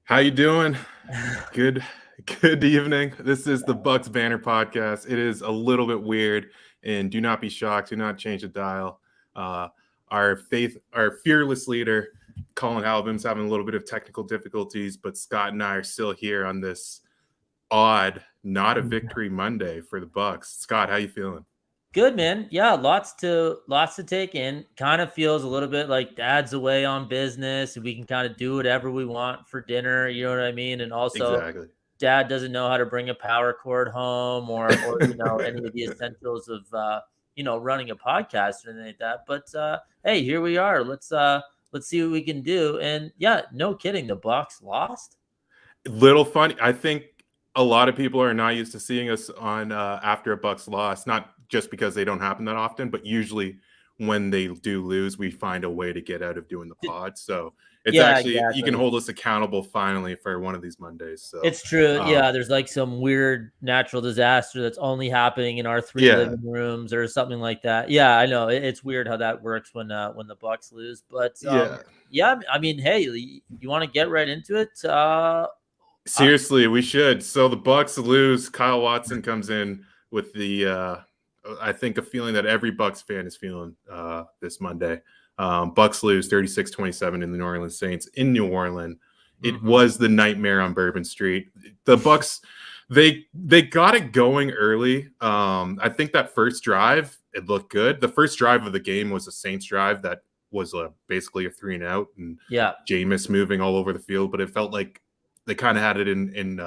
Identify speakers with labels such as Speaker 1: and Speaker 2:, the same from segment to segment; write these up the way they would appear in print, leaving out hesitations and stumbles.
Speaker 1: How you doing? Good good evening. This is the Bucs Banter podcast. It is a little bit weird, and do not be shocked. Do not change the dial. Uh, our fearless leader, Colin Halbin's having a little bit of technical difficulties, but Scott and I are still here on this odd, not a victory Monday for the Bucs. Scott, how you feeling?
Speaker 2: Good, man. Yeah, lots to take in. Kind of feels a little bit like dad's away on business and we can kind of do whatever we want for dinner, you know what I mean? And also
Speaker 1: Exactly.
Speaker 2: dad doesn't know how to bring a power cord home or any of the essentials of running a podcast or anything like that. But hey, here we are. Let's see what we can do. And yeah, no kidding, the Bucs lost.
Speaker 1: Little funny. I think a lot of people are not used to seeing us on after a Bucs loss, not just because they don't happen that often, but usually when they do lose, we find a way to get out of doing the pod. So it's
Speaker 2: Yeah,
Speaker 1: actually you can
Speaker 2: exactly.
Speaker 1: hold us accountable finally for one of these Mondays. So
Speaker 2: It's true. Yeah, there's like some weird natural disaster that's only happening in our three
Speaker 1: yeah,
Speaker 2: living rooms or something like that. Yeah, I know. It's weird how that works when the Bucks lose. But
Speaker 1: yeah.
Speaker 2: yeah, I mean, hey, you want to get right into it?
Speaker 1: Seriously, we should. So the Bucs lose. Kyle Watson comes in with the I think a feeling that every Bucs fan is feeling this Monday. Bucs lose 36-27 in the New Orleans Saints in New Orleans. It was the nightmare on Bourbon Street. The Bucs, they got it going early. I think that first drive, it looked good. The first drive of the game was a Saints drive that was basically a 3-and-out, and
Speaker 2: yeah,
Speaker 1: Jameis moving all over the field, but it felt like they kind of had it in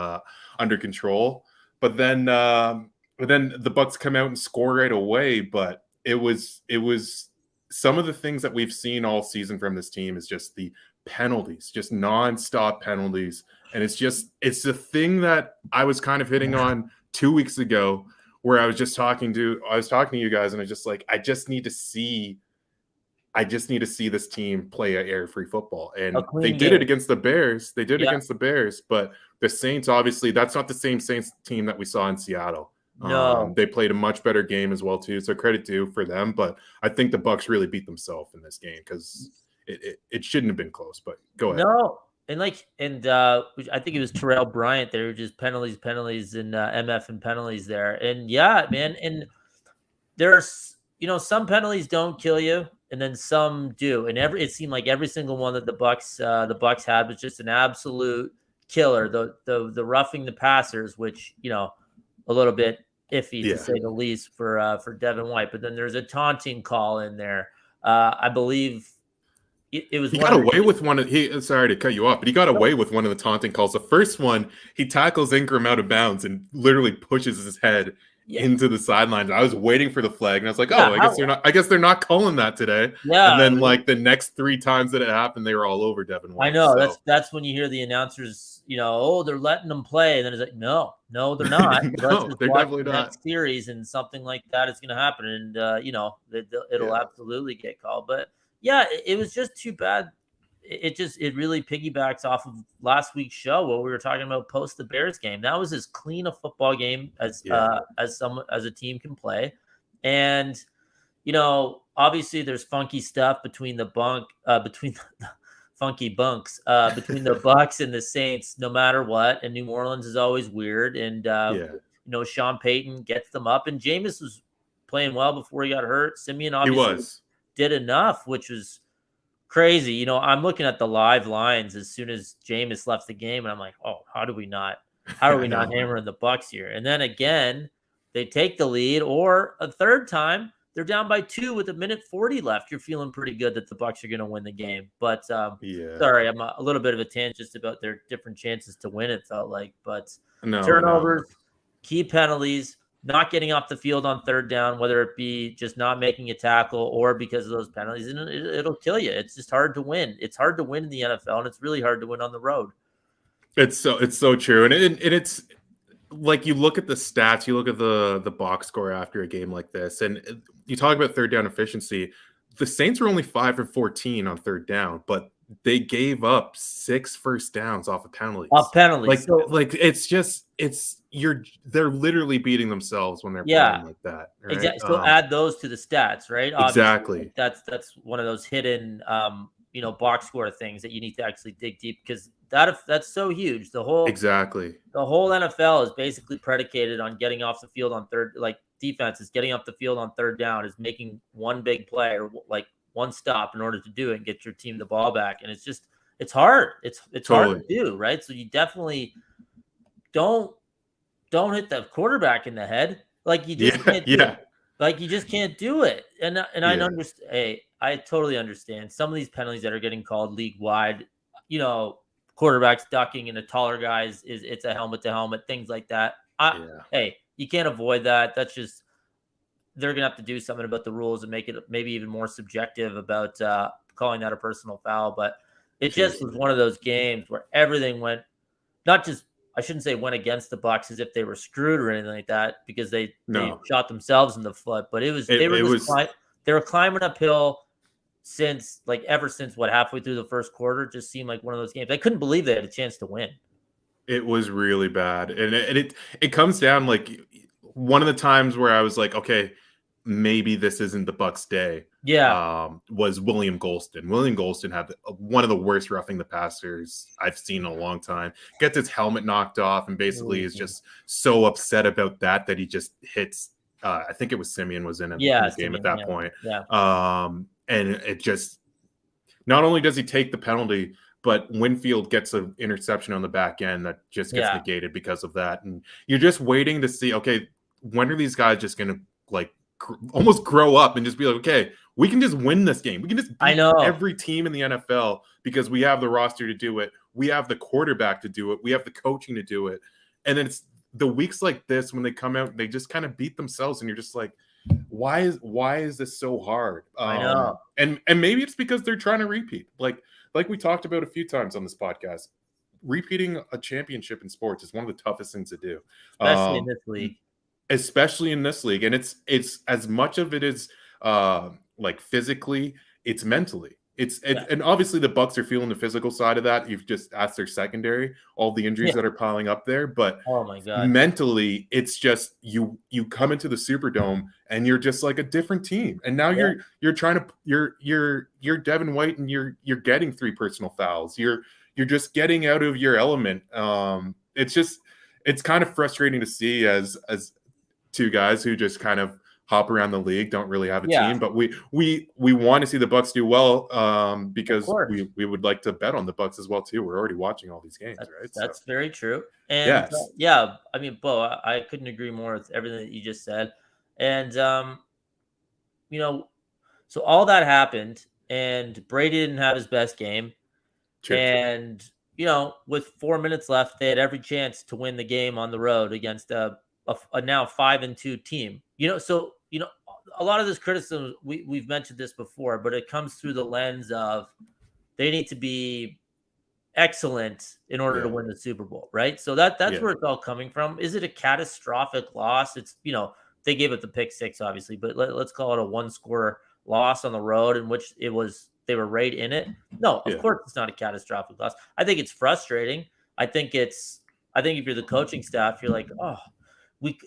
Speaker 1: under control. But then the Bucs come out and score right away. But it was some of the things that we've seen all season from this team is just the penalties, just nonstop penalties. And it's the thing that I was kind of hitting on 2 weeks ago, where I was talking to you guys, and I was just like, I just need to see this team play a air-free football. And they did it against the Bears. They did it against the Bears, but the Saints, obviously, that's not the same Saints team that we saw in Seattle.
Speaker 2: No.
Speaker 1: They played a much better game as well, too. So credit due for them. But I think the Bucs really beat themselves in this game because it shouldn't have been close. But go ahead.
Speaker 2: No. And I think it was Terrell Bryant. They were just penalties, and MF and penalties there. And yeah, man. And there's some penalties don't kill you, and then some do. And it seemed like every single one that the Bucs had was just an absolute killer. The roughing the passers, which a little bit iffy to say the least for Devin White. But then there's a taunting call in there. I believe it was.
Speaker 1: He got away with one. Sorry to cut you off, but he got away with one of the taunting calls. The first one, he tackles Ingram out of bounds and literally pushes his head into the sidelines. I was waiting for the flag, and I was like, "Oh, I guess they're not calling that today."
Speaker 2: Yeah,
Speaker 1: and then like the next 3 times that it happened, they were all over Devin White.
Speaker 2: I know. So. That's when you hear the announcers, oh, they're letting them play, and then it's like, no, they're not.
Speaker 1: No, they're definitely not.
Speaker 2: Series and something like that is going to happen, and it'll absolutely get called. But yeah, it was just too bad. It really piggybacks off of last week's show, what we were talking about post the Bears game. That was as clean a football game as a team can play. And, obviously there's funky stuff between the funky bunks, between the Bucs and the Saints, no matter what. And New Orleans is always weird. And, Sean Payton gets them up, and Jameis was playing well before he got hurt. Simeon obviously did enough, which was crazy. I'm looking at the live lines as soon as Jameis left the game, and I'm like, oh, how are we not hammering the Bucs here? And then again, they take the lead, or a third time, they're down by 2 with 1:40 left. You're feeling pretty good that the Bucs are going to win the game. But sorry, I'm a little bit of a tangent just about their different chances to win, it felt like. But turnovers, key penalties, not getting off the field on third down, whether it be just not making a tackle or because of those penalties, and it'll kill you. It's just hard to win. It's hard to win in the NFL, and it's really hard to win on the road.
Speaker 1: It's so true. And it's like, you look at the stats, you look at the box score after a game like this, and you talk about third down efficiency. The Saints were only 5 for 14 on third down, but they gave up 6 first downs off of penalties. They're literally beating themselves when they're playing like that. Right?
Speaker 2: Exactly. So add those to the stats, right?
Speaker 1: Exactly.
Speaker 2: Obviously, that's one of those hidden box score things that you need to actually dig deep, because that's so huge. The whole NFL is basically predicated on getting off the field on third. Like defense is getting off the field on third down, is making one big play or like one stop in order to do it and get your team the ball back. And it's hard. It's hard to do, right? So you definitely don't hit the quarterback in the head. Like you just can't do it. Like you just can't do it. And I understand. Hey, I totally understand some of these penalties that are getting called league wide. Quarterbacks ducking and a taller guys it's a helmet to helmet, things like that. Hey, you can't avoid that. That's just they're gonna have to do something about the rules and make it maybe even more subjective about calling that a personal foul. But it just was one of those games where everything went not just. I shouldn't say went against the Bucs as if they were screwed or anything like that because they shot themselves in the foot. But they were climbing uphill ever since halfway through the first quarter. It just seemed like one of those games. I couldn't believe they had a chance to win.
Speaker 1: It was really bad, and it comes down like one of the times where I was like, okay, maybe this isn't the Bucs' day. Was William Golston. William Golston had one of the worst roughing the passers I've seen in a long time. Gets his helmet knocked off and basically is just so upset about that he just hits. I think it was Simeon was in the game at that point. And it just not only does he take the penalty, but Winfield gets an interception on the back end that just gets negated because of that. And you're just waiting to see, okay, when are these guys just going to almost grow up and just be like, okay, we can just win this game. We can just beat every team in the NFL because we have the roster to do it. We have the quarterback to do it. We have the coaching to do it. And then it's the weeks like this when they come out, they just kind of beat themselves, and you're just like, why is this so hard?
Speaker 2: I know.
Speaker 1: And maybe it's because they're trying to repeat. Like we talked about a few times on this podcast, repeating a championship in sports is one of the toughest things to do.
Speaker 2: Especially in this league.
Speaker 1: Especially in this league. And it's as much of it is physically, it's mentally. And obviously the Bucs are feeling the physical side of that. You've just asked their secondary, all the injuries that are piling up there. But
Speaker 2: oh my God,
Speaker 1: mentally, it's just you come into the Superdome and you're just like a different team. And now you're trying to you're Devin White and you're getting 3 personal fouls. You're just getting out of your element. It's kind of frustrating to see as 2 guys who just kind of hop around the league, don't really have a team, but we want to see the Bucs do well because we would like to bet on the Bucs as well too. We're already watching all these games, right?
Speaker 2: That's very true. And I mean, Bo, I couldn't agree more with everything that you just said. And so all that happened, and Brady didn't have his best game, and with 4 minutes left, they had every chance to win the game on the road against a now 5-2 team. A lot of this criticism, we've mentioned this before, but it comes through the lens of they need to be excellent in order to win the Super Bowl, right? So that's where it's all coming from. Is it a catastrophic loss? It's, they gave it the pick 6, obviously, but let's call it a 1-score loss on the road in which they were right in it. No, of course it's not a catastrophic loss. I think it's frustrating. I think if you're the coaching staff, you're like, oh, we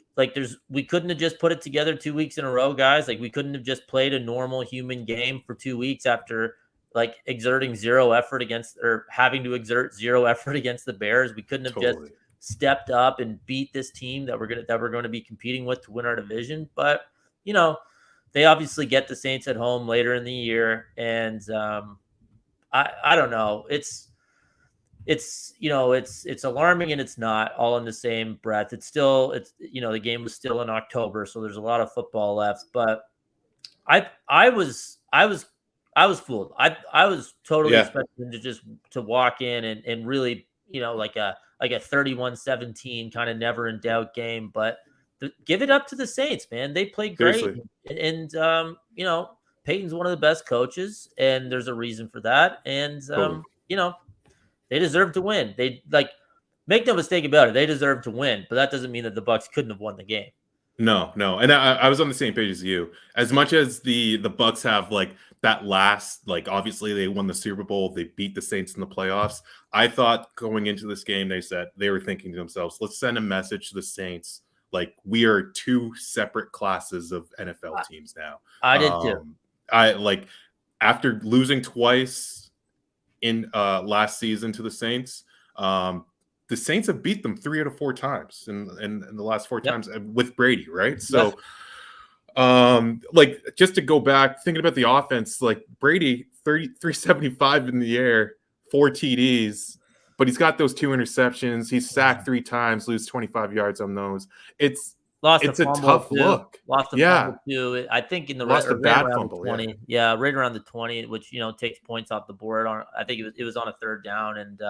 Speaker 2: couldn't have just put it together 2 weeks in a row, guys. Like we couldn't have just played a normal human game for 2 weeks after exerting zero effort having to exert zero effort against the Bears. We couldn't have just stepped up and beat this team that we're going to be competing with to win our division. But they obviously get the Saints at home later in the year, and I don't know. It's alarming and it's not all in the same breath. The game was still in October, so there's a lot of football left. But I was fooled. I was totally expecting to walk in and really like a 31-17 kind of never in doubt game. But give it up to the Saints, man. They played great, and Peyton's one of the best coaches, and there's a reason for that. And they deserve to win. Make no mistake about it. They deserve to win, but that doesn't mean that the Bucs couldn't have won the game.
Speaker 1: No. And I was on the same page as you. As much as the Bucs have that last, obviously they won the Super Bowl, they beat the Saints in the playoffs. I thought going into this game, they were thinking to themselves, let's send a message to the Saints. We are 2 separate classes of NFL teams now.
Speaker 2: I did too.
Speaker 1: After losing twice in last season to the Saints, The Saints have beat them 3 out of 4 times in the last 4 times with Brady, right? So, like, just to go back, thinking about the offense, like Brady, 375 in the air, 4 TDs, but he's got those 2 interceptions. He's sacked 3 times, lose 25 yards on those. It's
Speaker 2: Lost
Speaker 1: a
Speaker 2: fumble
Speaker 1: tough
Speaker 2: too.
Speaker 1: look.
Speaker 2: Lost a fumble too. I think in the
Speaker 1: Lost a
Speaker 2: right
Speaker 1: bad
Speaker 2: around
Speaker 1: fumble,
Speaker 2: the 20. Yeah, right around the 20, which takes points off the board. I think it was on a 3rd down, and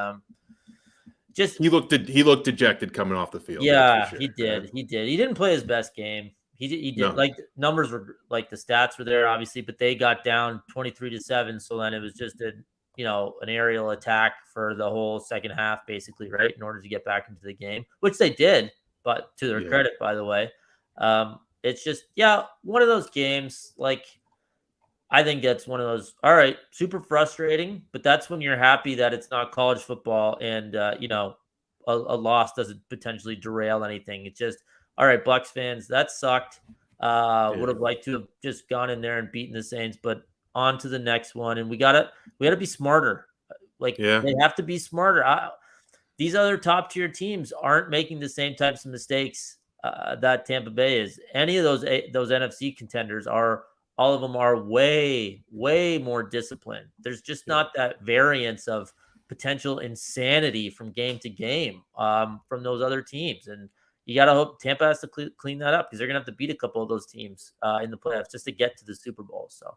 Speaker 2: just
Speaker 1: he looked dejected coming off the field.
Speaker 2: yeah,
Speaker 1: That's for sure.
Speaker 2: he did. He did. He didn't play his best game. He did.
Speaker 1: No.
Speaker 2: Like, numbers were, like, the stats were there obviously, but they got down 23-7. So then it was just an aerial attack for the whole second half, basically, right, in order to get back into the game, which they did. But to their credit, by the way, it's just one of those games. Like, I think that's one of those. All right, super frustrating, but that's when you're happy that it's not college football, and a loss doesn't potentially derail anything. It's just, all right, Bucs fans, that sucked. Would have liked to have just gone in there and beaten the Saints, but on to the next one. And we gotta be smarter. Like, they have to be smarter. These other top tier teams aren't making the same types of mistakes that Tampa Bay is. Any of those NFC contenders are. All of them are way, way more disciplined. There's just not that variance of potential insanity from game to game from those other teams. And you got to hope Tampa has to clean that up, because they're going to have to beat a couple of those teams in the playoffs just to get to the Super Bowl. So.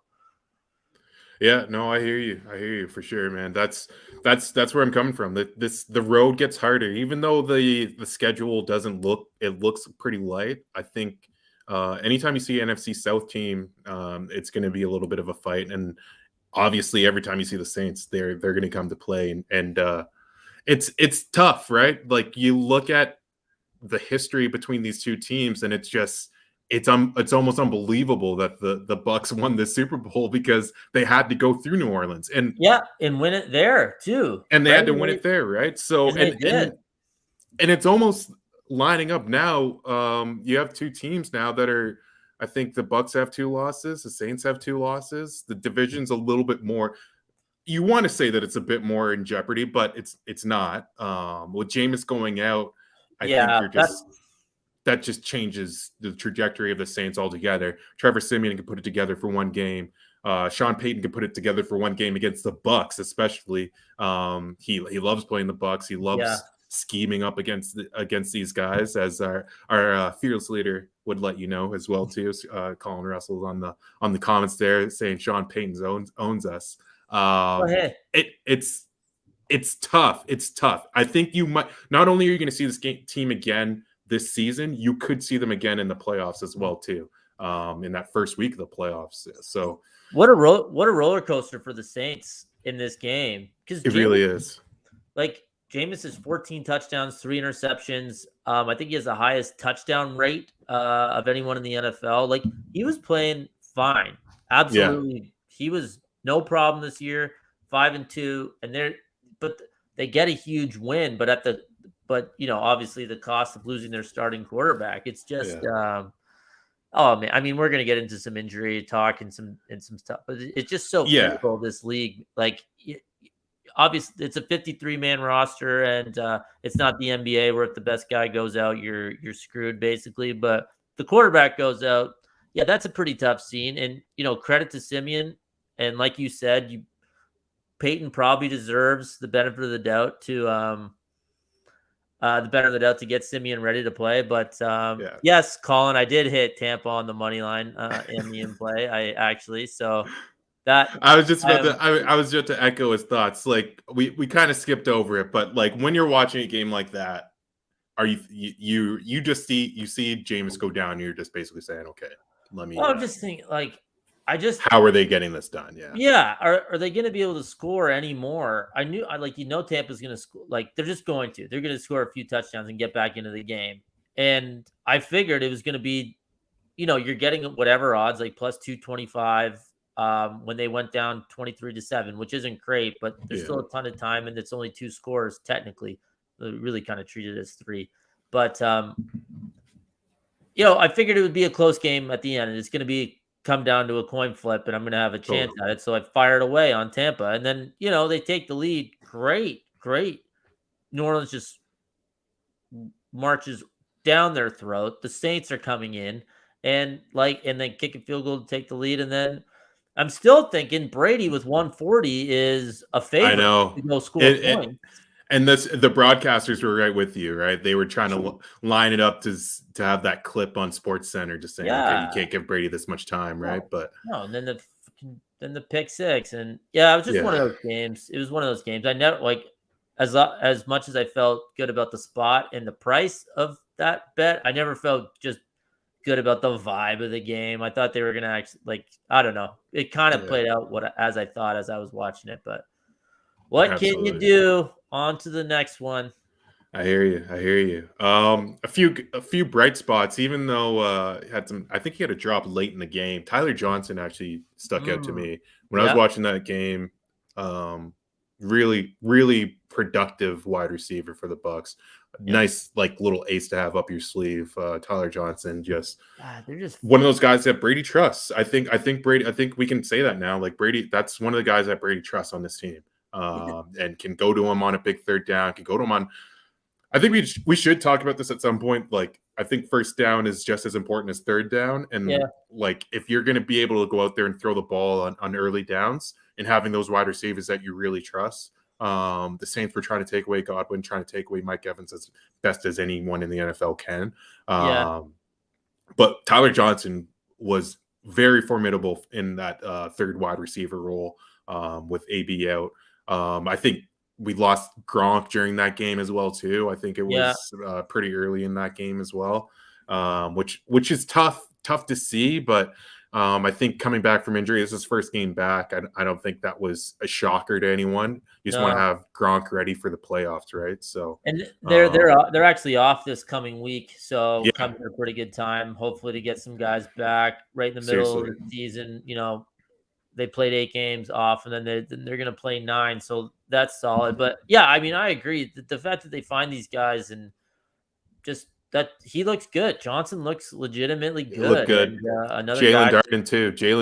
Speaker 1: Yeah, no, I hear you for sure, man. That's where I'm coming from. The road gets harder, even though the schedule doesn't looks pretty light. I think anytime you see an NFC South team, it's going to be a little bit of a fight, and obviously every time you see the Saints, they're going to come to play, and it's tough, right? Like, you look at the history between these two teams, and it's almost unbelievable that the Bucs won this Super Bowl, because they had to go through New Orleans and
Speaker 2: win it there too,
Speaker 1: and they had to win it there, right? So and it's almost lining up now. You have 2 teams now that are, I think the Bucs have 2 losses, the Saints have 2 losses. The division's a little bit more. You want to say that it's a bit more in jeopardy, but it's not. With Jameis going out, I think that just changes the trajectory of the Saints altogether. Trevor Siemian can put it together for one game. Sean Payton can put it together for one game against the Bucs, especially. He loves playing the Bucs. He loves scheming up against these guys, as our fearless leader would let you know as well too. Colin Russell's on the comments there saying Sean Payton owns us. It's tough. It's tough. I think you might, not only are you going to see this team again this season, you could see them again in the playoffs as well too. In that first week of the playoffs. So
Speaker 2: what a roller coaster for the Saints in this game, because
Speaker 1: it really is.
Speaker 2: Like, Jameis has 14 touchdowns, 3 interceptions. I think he has the highest touchdown rate of anyone in the NFL. Like, he was playing fine. Absolutely. He was no problem this year, 5-2, and but they get a huge win, but obviously the cost of losing their starting quarterback. It's just oh man, I mean, we're gonna get into some injury talk and some stuff, but it's just so fickle, this league. Like, obviously it's a 53-man roster, and it's not the NBA where if the best guy goes out, you're screwed basically. But the quarterback goes out, that's a pretty tough scene. And credit to Siemian, and like you said, Peyton probably deserves the benefit of the doubt to get Siemian ready to play. But yes, Colin, I did hit Tampa on the money line in the in-play. I
Speaker 1: was just about to echo his thoughts. Like, we kind of skipped over it, but like, when you're watching a game like that, are you see Jameis go down, and you're just basically saying, okay, let me.
Speaker 2: I'm just thinking, like,
Speaker 1: how are they getting this done?
Speaker 2: Are they going to be able to score anymore? Tampa's going to score. Like, they're going to score a few touchdowns and get back into the game. And I figured it was going to be, you're getting whatever odds, like plus 225 when they went down 23-7, which isn't great, but there's still a ton of time, and it's only 2 scores technically. They really kind of treat it as 3. But I figured it would be a close game at the end, and it's going to come down to a coin flip, and I'm going to have a chance at it. So I fired away on Tampa, and then, they take the lead. Great. New Orleans just marches down their throat. The Saints are coming in and then kick a field goal to take the lead. And then I'm still thinking Brady with 140 is a favorite
Speaker 1: I know.
Speaker 2: to go score points.
Speaker 1: And the broadcasters were right with you, right? They were trying to line it up to have that clip on Sports Center, just saying, okay, you can't give Brady this much time, right? But
Speaker 2: and then the pick six, and it was just one of those games. It was one of those games. I never as much as I felt good about the spot and the price of that bet, I never felt just good about the vibe of the game. I thought they were gonna actually I don't know. It kind of played out as I thought as I was watching it, but what can you do? On to the next one.
Speaker 1: I hear you. A few bright spots, even though had some. I think he had a drop late in the game. Tyler Johnson actually stuck out to me when I was watching that game. Really, really productive wide receiver for the Bucs. Nice, little ace to have up your sleeve. Tyler Johnson, they're just one of those guys that Brady trusts. I think Brady. I think we can say that now. Brady, that's one of the guys that Brady trusts on this team. And can go to him on a big third down, can go to him on. I think we should talk about this at some point. I think first down is just as important as third down. And if you're going to be able to go out there and throw the ball on early downs and having those wide receivers that you really trust. The Saints were trying to take away Godwin, trying to take away Mike Evans as best as anyone in the NFL can. But Tyler Johnson was very formidable in that third wide receiver role with AB out. I think we lost Gronk during that game as well too. I think it was pretty early in that game as well, which is tough to see. But I think coming back from injury, this is his first game back. I don't think that was a shocker to anyone. You just want to have Gronk ready for the playoffs, right? So
Speaker 2: and they're actually off this coming week, so coming at a pretty good time. Hopefully to get some guys back right in the middle of the season. They played 8 games off, and then they're going to play 9. So that's solid. But I mean, I agree. The fact that they find these guys and just that he looks good. Johnson looks legitimately good.
Speaker 1: Look good.
Speaker 2: And, another
Speaker 1: Jalen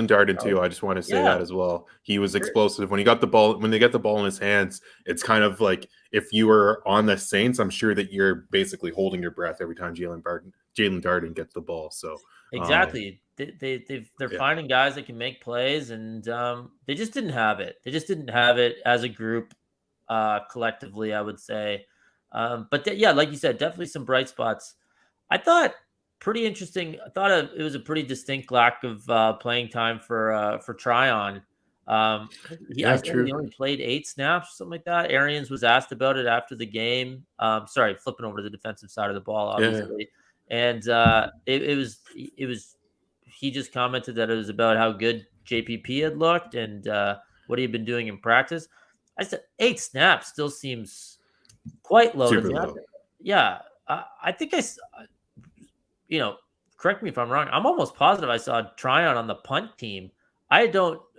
Speaker 1: Darden too. I just want to say that as well. He was explosive when he got the ball. When they get the ball in his hands, it's kind of like if you were on the Saints, I'm sure that you're basically holding your breath every time Jalen Darden gets the ball. So
Speaker 2: exactly. They're finding guys that can make plays, and they just didn't have it. They just didn't have it as a group, collectively, I would say. But like you said, definitely some bright spots. I thought pretty interesting. I thought it was a pretty distinct lack of playing time for Tryon. I think he only played 8 snaps, something like that. Arians was asked about it after the game. Sorry, flipping over to the defensive side of the ball, obviously. And it was. He just commented that it was about how good JPP had looked and what he had been doing in practice. I said 8 snaps still seems quite low. Yeah, I think correct me if I'm wrong. I'm almost positive I saw Tryon on the punt team.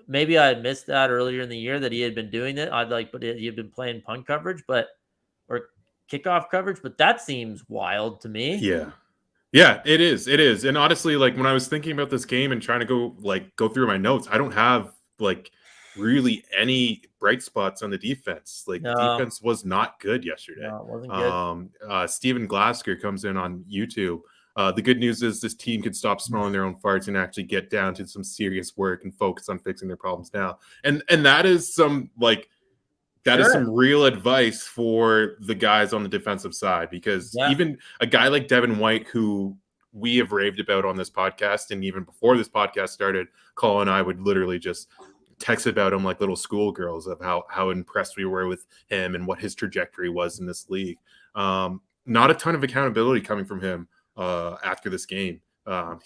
Speaker 2: Maybe I had missed that earlier in the year that he had been doing it. But he had been playing punt coverage, or kickoff coverage. But that seems wild to me.
Speaker 1: Yeah, it is. And honestly, when I was thinking about this game and trying to go through my notes, I don't have really any bright spots on the defense. The defense was not good yesterday.
Speaker 2: No, it wasn't
Speaker 1: good. Steven Glasker comes in on YouTube. The good news is this team can stop smelling their own farts and actually get down to some serious work and focus on fixing their problems now. And that is some is some real advice for the guys on the defensive side, because even a guy like Devin White, who we have raved about on this podcast, and even before this podcast started, Colin and I would literally just text about him like little schoolgirls of how impressed we were with him and what his trajectory was in this league. Not a ton of accountability coming from him after this game.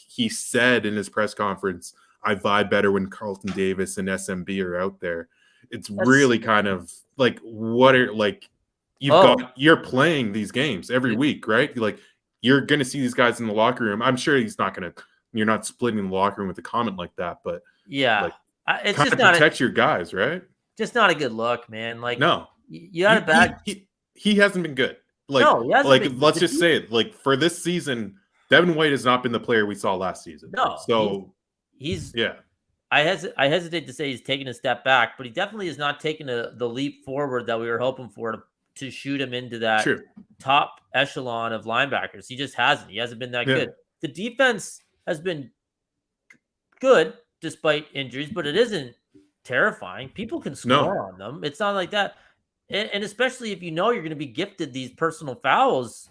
Speaker 1: He said in his press conference, "I vibe better when Carlton Davis and SMB are out there." It's really kind of you're playing these games every week, right? You're going to see these guys in the locker room. I'm sure you're not splitting the locker room with a comment like that, but
Speaker 2: it's
Speaker 1: kind
Speaker 2: just
Speaker 1: of protect your guys, right?
Speaker 2: Just not a good look, man.
Speaker 1: No,
Speaker 2: you had a bad.
Speaker 1: He hasn't been good. Let's just say it. For this season, Devin White has not been the player we saw last season.
Speaker 2: No,
Speaker 1: so
Speaker 2: he's I hesitate to say he's taken a step back, but he definitely has not taken the leap forward that we were hoping for to shoot him into that
Speaker 1: True.
Speaker 2: top echelon of linebackers. He just hasn't. He hasn't been that good. The defense has been good despite injuries, but it isn't terrifying. People can score on them. It's not like that. And especially if you know you're going to be gifted these personal fouls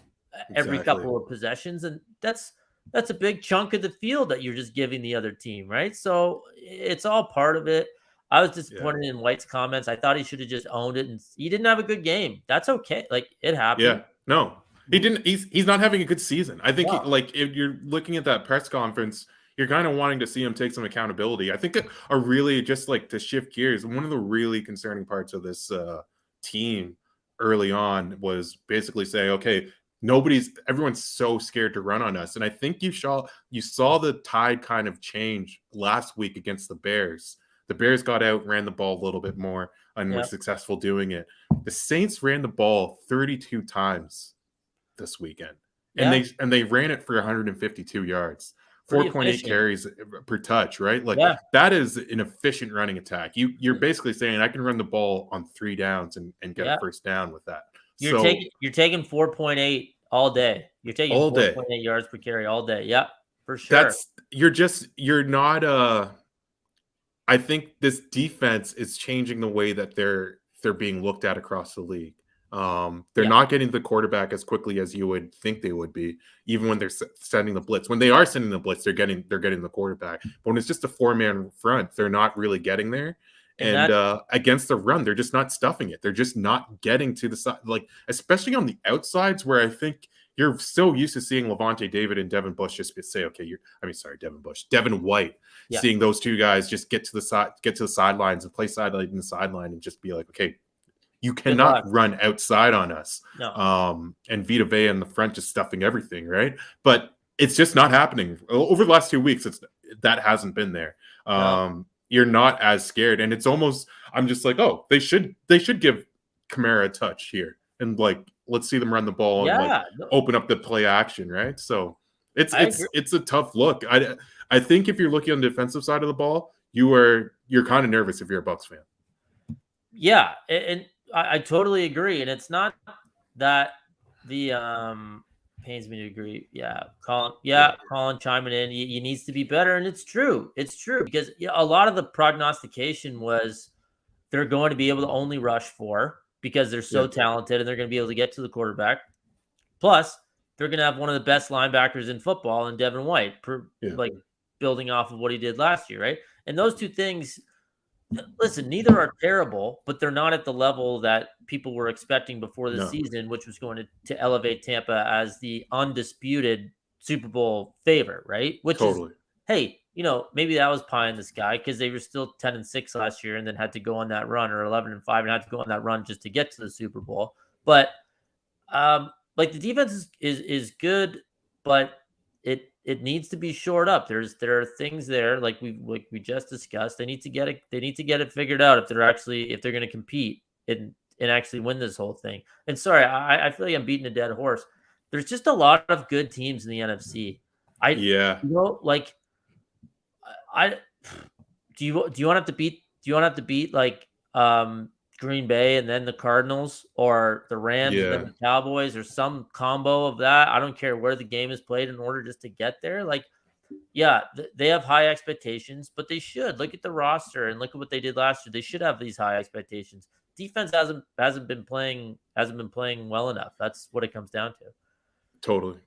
Speaker 2: every couple of possessions, and that's a big chunk of the field that you're just giving the other team, right? So it's all part of it. I was disappointed in White's comments. I thought he should have just owned it, and he didn't have a good game. That's okay. Like, it happened.
Speaker 1: Yeah, no, he didn't. He's not having a good season. I think if you're looking at that press conference, you're kind of wanting to see him take some accountability. I think really just like to shift gears. One of the really concerning parts of this team early on was basically say, okay, everyone's so scared to run on us. And I think you saw the tide kind of change last week against the Bears. The Bears got out, ran the ball a little bit more, and were successful doing it. The Saints ran the ball 32 times this weekend, and they ran it for 152 yards, 4.8 carries per touch, right? Like that is an efficient running attack. You're basically saying I can run the ball on 3 downs and get a first down with that.
Speaker 2: You're taking 4.8 all day. You're taking 4.8 yards per carry all day. Yeah, for sure.
Speaker 1: You're not I think this defense is changing the way that they're being looked at across the league. They're not getting the quarterback as quickly as you would think they would be, even when they're sending the blitz. When they are sending the blitz, they're getting the quarterback. But when it's just a 4-man front, they're not really getting there. And against the run, they're just not stuffing it. They're just not getting to the side, like especially on the outsides, where I think you're so used to seeing Levante David and Devin Bush just say, okay, Devin White, seeing those two guys just get to the sidelines and play sideline in the sideline and just be like, okay, you cannot run outside on us.
Speaker 2: No.
Speaker 1: And Vita Vea in the front just stuffing everything, right? But it's just not happening. Over the last 2 weeks, that hasn't been there.
Speaker 2: No.
Speaker 1: You're not as scared. And it's almost, I'm just like, oh, they should give Kamara a touch here. And like, let's see them run the ball and like open up the play action, right? So it's a tough look. I think if you're looking on the defensive side of the ball, you're kind of nervous if you're a Bucs fan.
Speaker 2: Yeah, and I totally agree. And it's not that the pains me to agree. Yeah, Colin chiming in. He needs to be better, and it's true. It's true because a lot of the prognostication was they're going to be able to only rush 4 because they're so talented and they're going to be able to get to the quarterback. Plus, they're going to have one of the best linebackers in football in Devin White, like building off of what he did last year, right? And those two things, listen, neither are terrible, but they're not at the level that people were expecting before the season, which was going to elevate Tampa as the undisputed Super Bowl favorite, right? Which is, hey, maybe that was pie in the sky because they were still 10-6 last year and then had to go on that run, or 11-5 and had to go on that run just to get to the Super Bowl. But like the defense is good, but it needs to be shored up. There are things there like we just discussed. They need to get it figured out if they're going to compete and actually win this whole thing. And sorry, I feel like I'm beating a dead horse. There's just a lot of good teams in the NFC. Do you want to have to beat like Green Bay and then the Cardinals or the Rams and then the Cowboys or some combo of that? I don't care where the game is played in order just to get there. Like, they have high expectations, but they should look at the roster and look at what they did last year. They should have these high expectations. Defense hasn't been playing well enough. That's what it comes down to.
Speaker 1: Totally.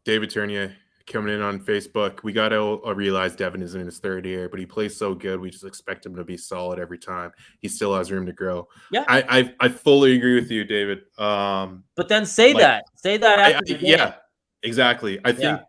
Speaker 1: David Tournier coming in on Facebook. We got to realize Devin is in his 3rd year, but he plays so good. We just expect him to be solid every time. He still has room to grow. Yeah, I fully agree with you, David.
Speaker 2: But then say that after the game.
Speaker 1: Yeah, exactly. I think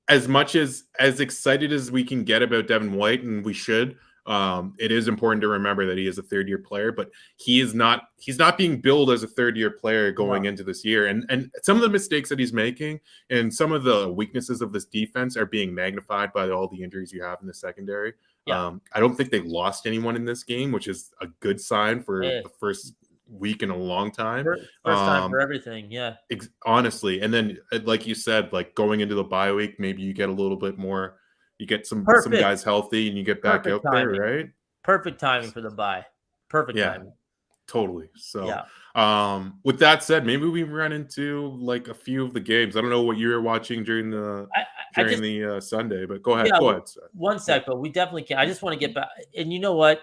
Speaker 1: as much as excited as we can get about Devin White, and we should, it is important to remember that he is a 3rd-year player, but he's not being billed as a 3rd-year player going into this year. And some of the mistakes that he's making and some of the weaknesses of this defense are being magnified by all the injuries you have in the secondary. I don't think they lost anyone in this game, which is a good sign for the first week in a long time.
Speaker 2: First time for everything. Yeah.
Speaker 1: Honestly. And then, like you said, like going into the bye week, maybe you get a little bit more. You get some guys healthy and you get back out there, right?
Speaker 2: Perfect timing for the bye. Perfect timing.
Speaker 1: Totally. So,
Speaker 2: Yeah.
Speaker 1: with that said, maybe we run into like a few of the games. I don't know what you were watching during the
Speaker 2: I just
Speaker 1: Sunday, but go ahead.
Speaker 2: yeah,
Speaker 1: Go ahead.
Speaker 2: one sec, but we definitely can. I just want to get back, and you know what?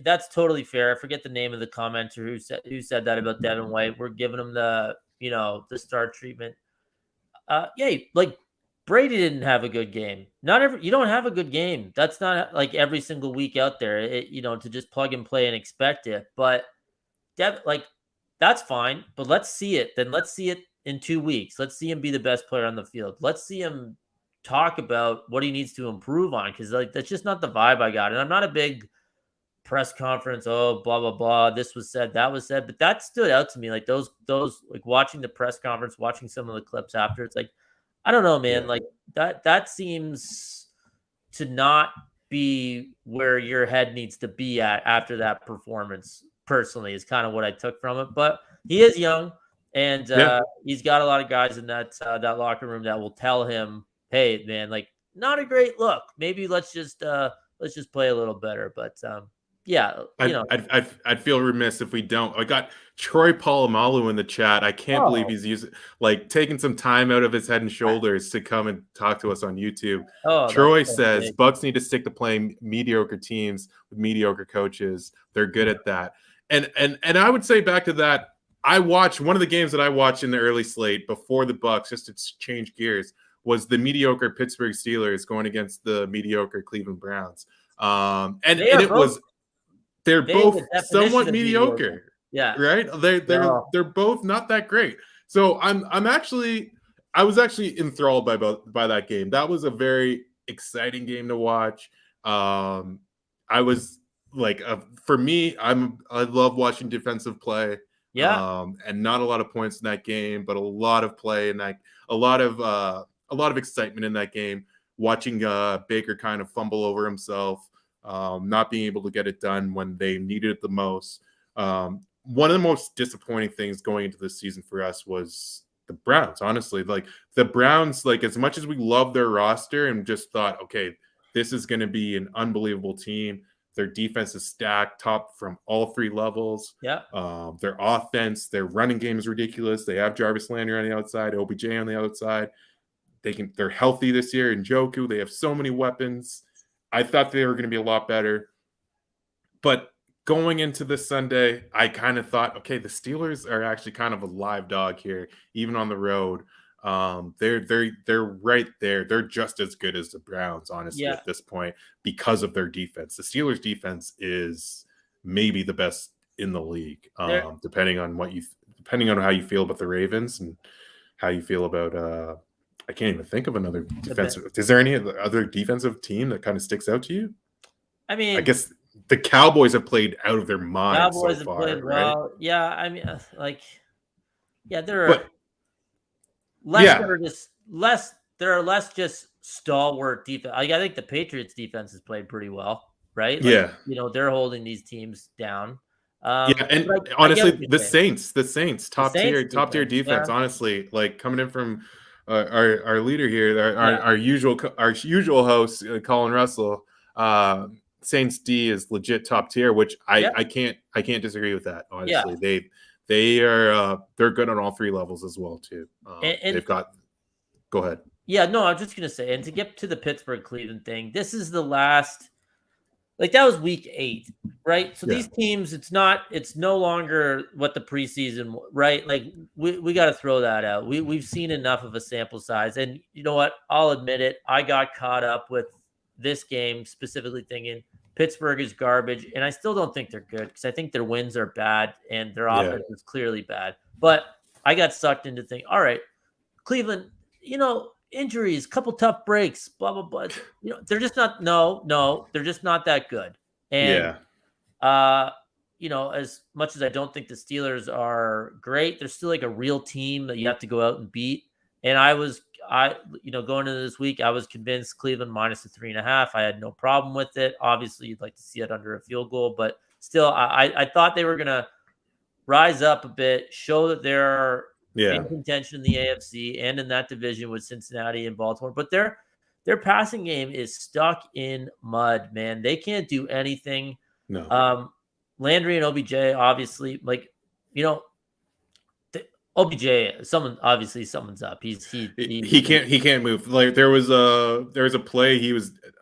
Speaker 2: That's totally fair. I forget the name of the commenter who said that about Devin White. We're giving him the the star treatment. Yeah, like Brady didn't have a good game. Not every you don't have a good game. That's not like every single week out there. To just plug and play and expect it. But like that's fine. But let's see it. Then let's see it in 2 weeks. Let's see him be the best player on the field. Let's see him talk about what he needs to improve on, because like that's just not the vibe I got. And I'm not a big press conference, oh, blah, blah, blah. This was said, that was said. But that stood out to me. Like those like watching the press conference, watching some of the clips after, it's like, I don't know, man.
Speaker 1: Yeah.
Speaker 2: Like that seems to not be where your head needs to be at after that performance, personally, is kind of what I took from it. But he is young, and he's got a lot of guys in that locker room that will tell him, hey, man, like not a great look. Maybe let's just play a little better. But yeah,
Speaker 1: I'd feel remiss if we don't. I got Troy Polamalu in the chat. I can't believe he's taking some time out of his head and shoulders to come and talk to us on YouTube. Troy says Bucs need to stick to playing mediocre teams with mediocre coaches. They're good at that. And I would say back to that, I watched one of the games that I watched in the early slate before the Bucs, just to change gears, was the mediocre Pittsburgh Steelers going against the mediocre Cleveland Browns. They're both somewhat mediocre.
Speaker 2: Yeah.
Speaker 1: Right? They're both not that great. So I was actually enthralled by that game. That was a very exciting game to watch. I was like, for me, I love watching defensive play.
Speaker 2: Yeah.
Speaker 1: And not a lot of points in that game, but a lot of play and like a lot of excitement in that game. Watching Baker kind of fumble over himself. Not being able to get it done when they needed it the most. One of the most disappointing things going into this season for us was the Browns, honestly. Like the Browns, like as much as we love their roster and just thought, okay, this is going to be an unbelievable team. Their defense is stacked top from all three levels.
Speaker 2: Yeah.
Speaker 1: Their offense, their running game is ridiculous. They have Jarvis Landry on the outside, OBJ on the outside. They're healthy this year. And Njoku, they have so many weapons. I thought they were going to be a lot better. But going into this Sunday, I kind of thought, okay, the Steelers are actually kind of a live dog here, even on the road. They're right there. They're just as good as the Browns, honestly, at this point, because of their defense. The Steelers' defense is maybe the best in the league, depending on how you feel about the Ravens and how you feel about I can't even think of another defensive. Is there any other defensive team that kind of sticks out to you?
Speaker 2: I mean,
Speaker 1: I guess the Cowboys have played out of their minds so far,
Speaker 2: have played
Speaker 1: right?
Speaker 2: well. Yeah, I mean, there are there are less just stalwart defense. I think the Patriots defense has played pretty well, right? Like, they're holding these teams down.
Speaker 1: And honestly, the Saints, top tier defense. Yeah. Honestly, like coming in from our leader here, our usual host, Colin Russell. Saints D is legit top tier, which I can't disagree with that. Honestly, they're good on all three levels as well too. And they've got. Go ahead.
Speaker 2: Yeah, no, I'm just gonna say, and to get to the Pittsburgh Cleveland thing, this is the last. Like that was week 8, right? So these teams, it's no longer what the preseason, right? Like we got to throw that out. We've seen enough of a sample size, and you know what? I'll admit it. I got caught up with this game specifically thinking Pittsburgh is garbage, and I still don't think they're good because I think their wins are bad and their offense is clearly bad. But I got sucked into thinking, all right, Cleveland, injuries, couple tough breaks, blah blah blah. They're just not. No, they're just not that good. And as much as I don't think the Steelers are great, they're still like a real team that you have to go out and beat. And going into this week, I was convinced Cleveland minus the 3.5. I had no problem with it. Obviously, you'd like to see it under a field goal, but still, I thought they were gonna rise up a bit, show that they're in contention in the AFC and in that division with Cincinnati and Baltimore. But their passing game is stuck in mud, man. They can't do anything.
Speaker 1: No.
Speaker 2: Landry and OBJ, obviously, like, OBJ, someone's up.
Speaker 1: He can't move. Like there was a play.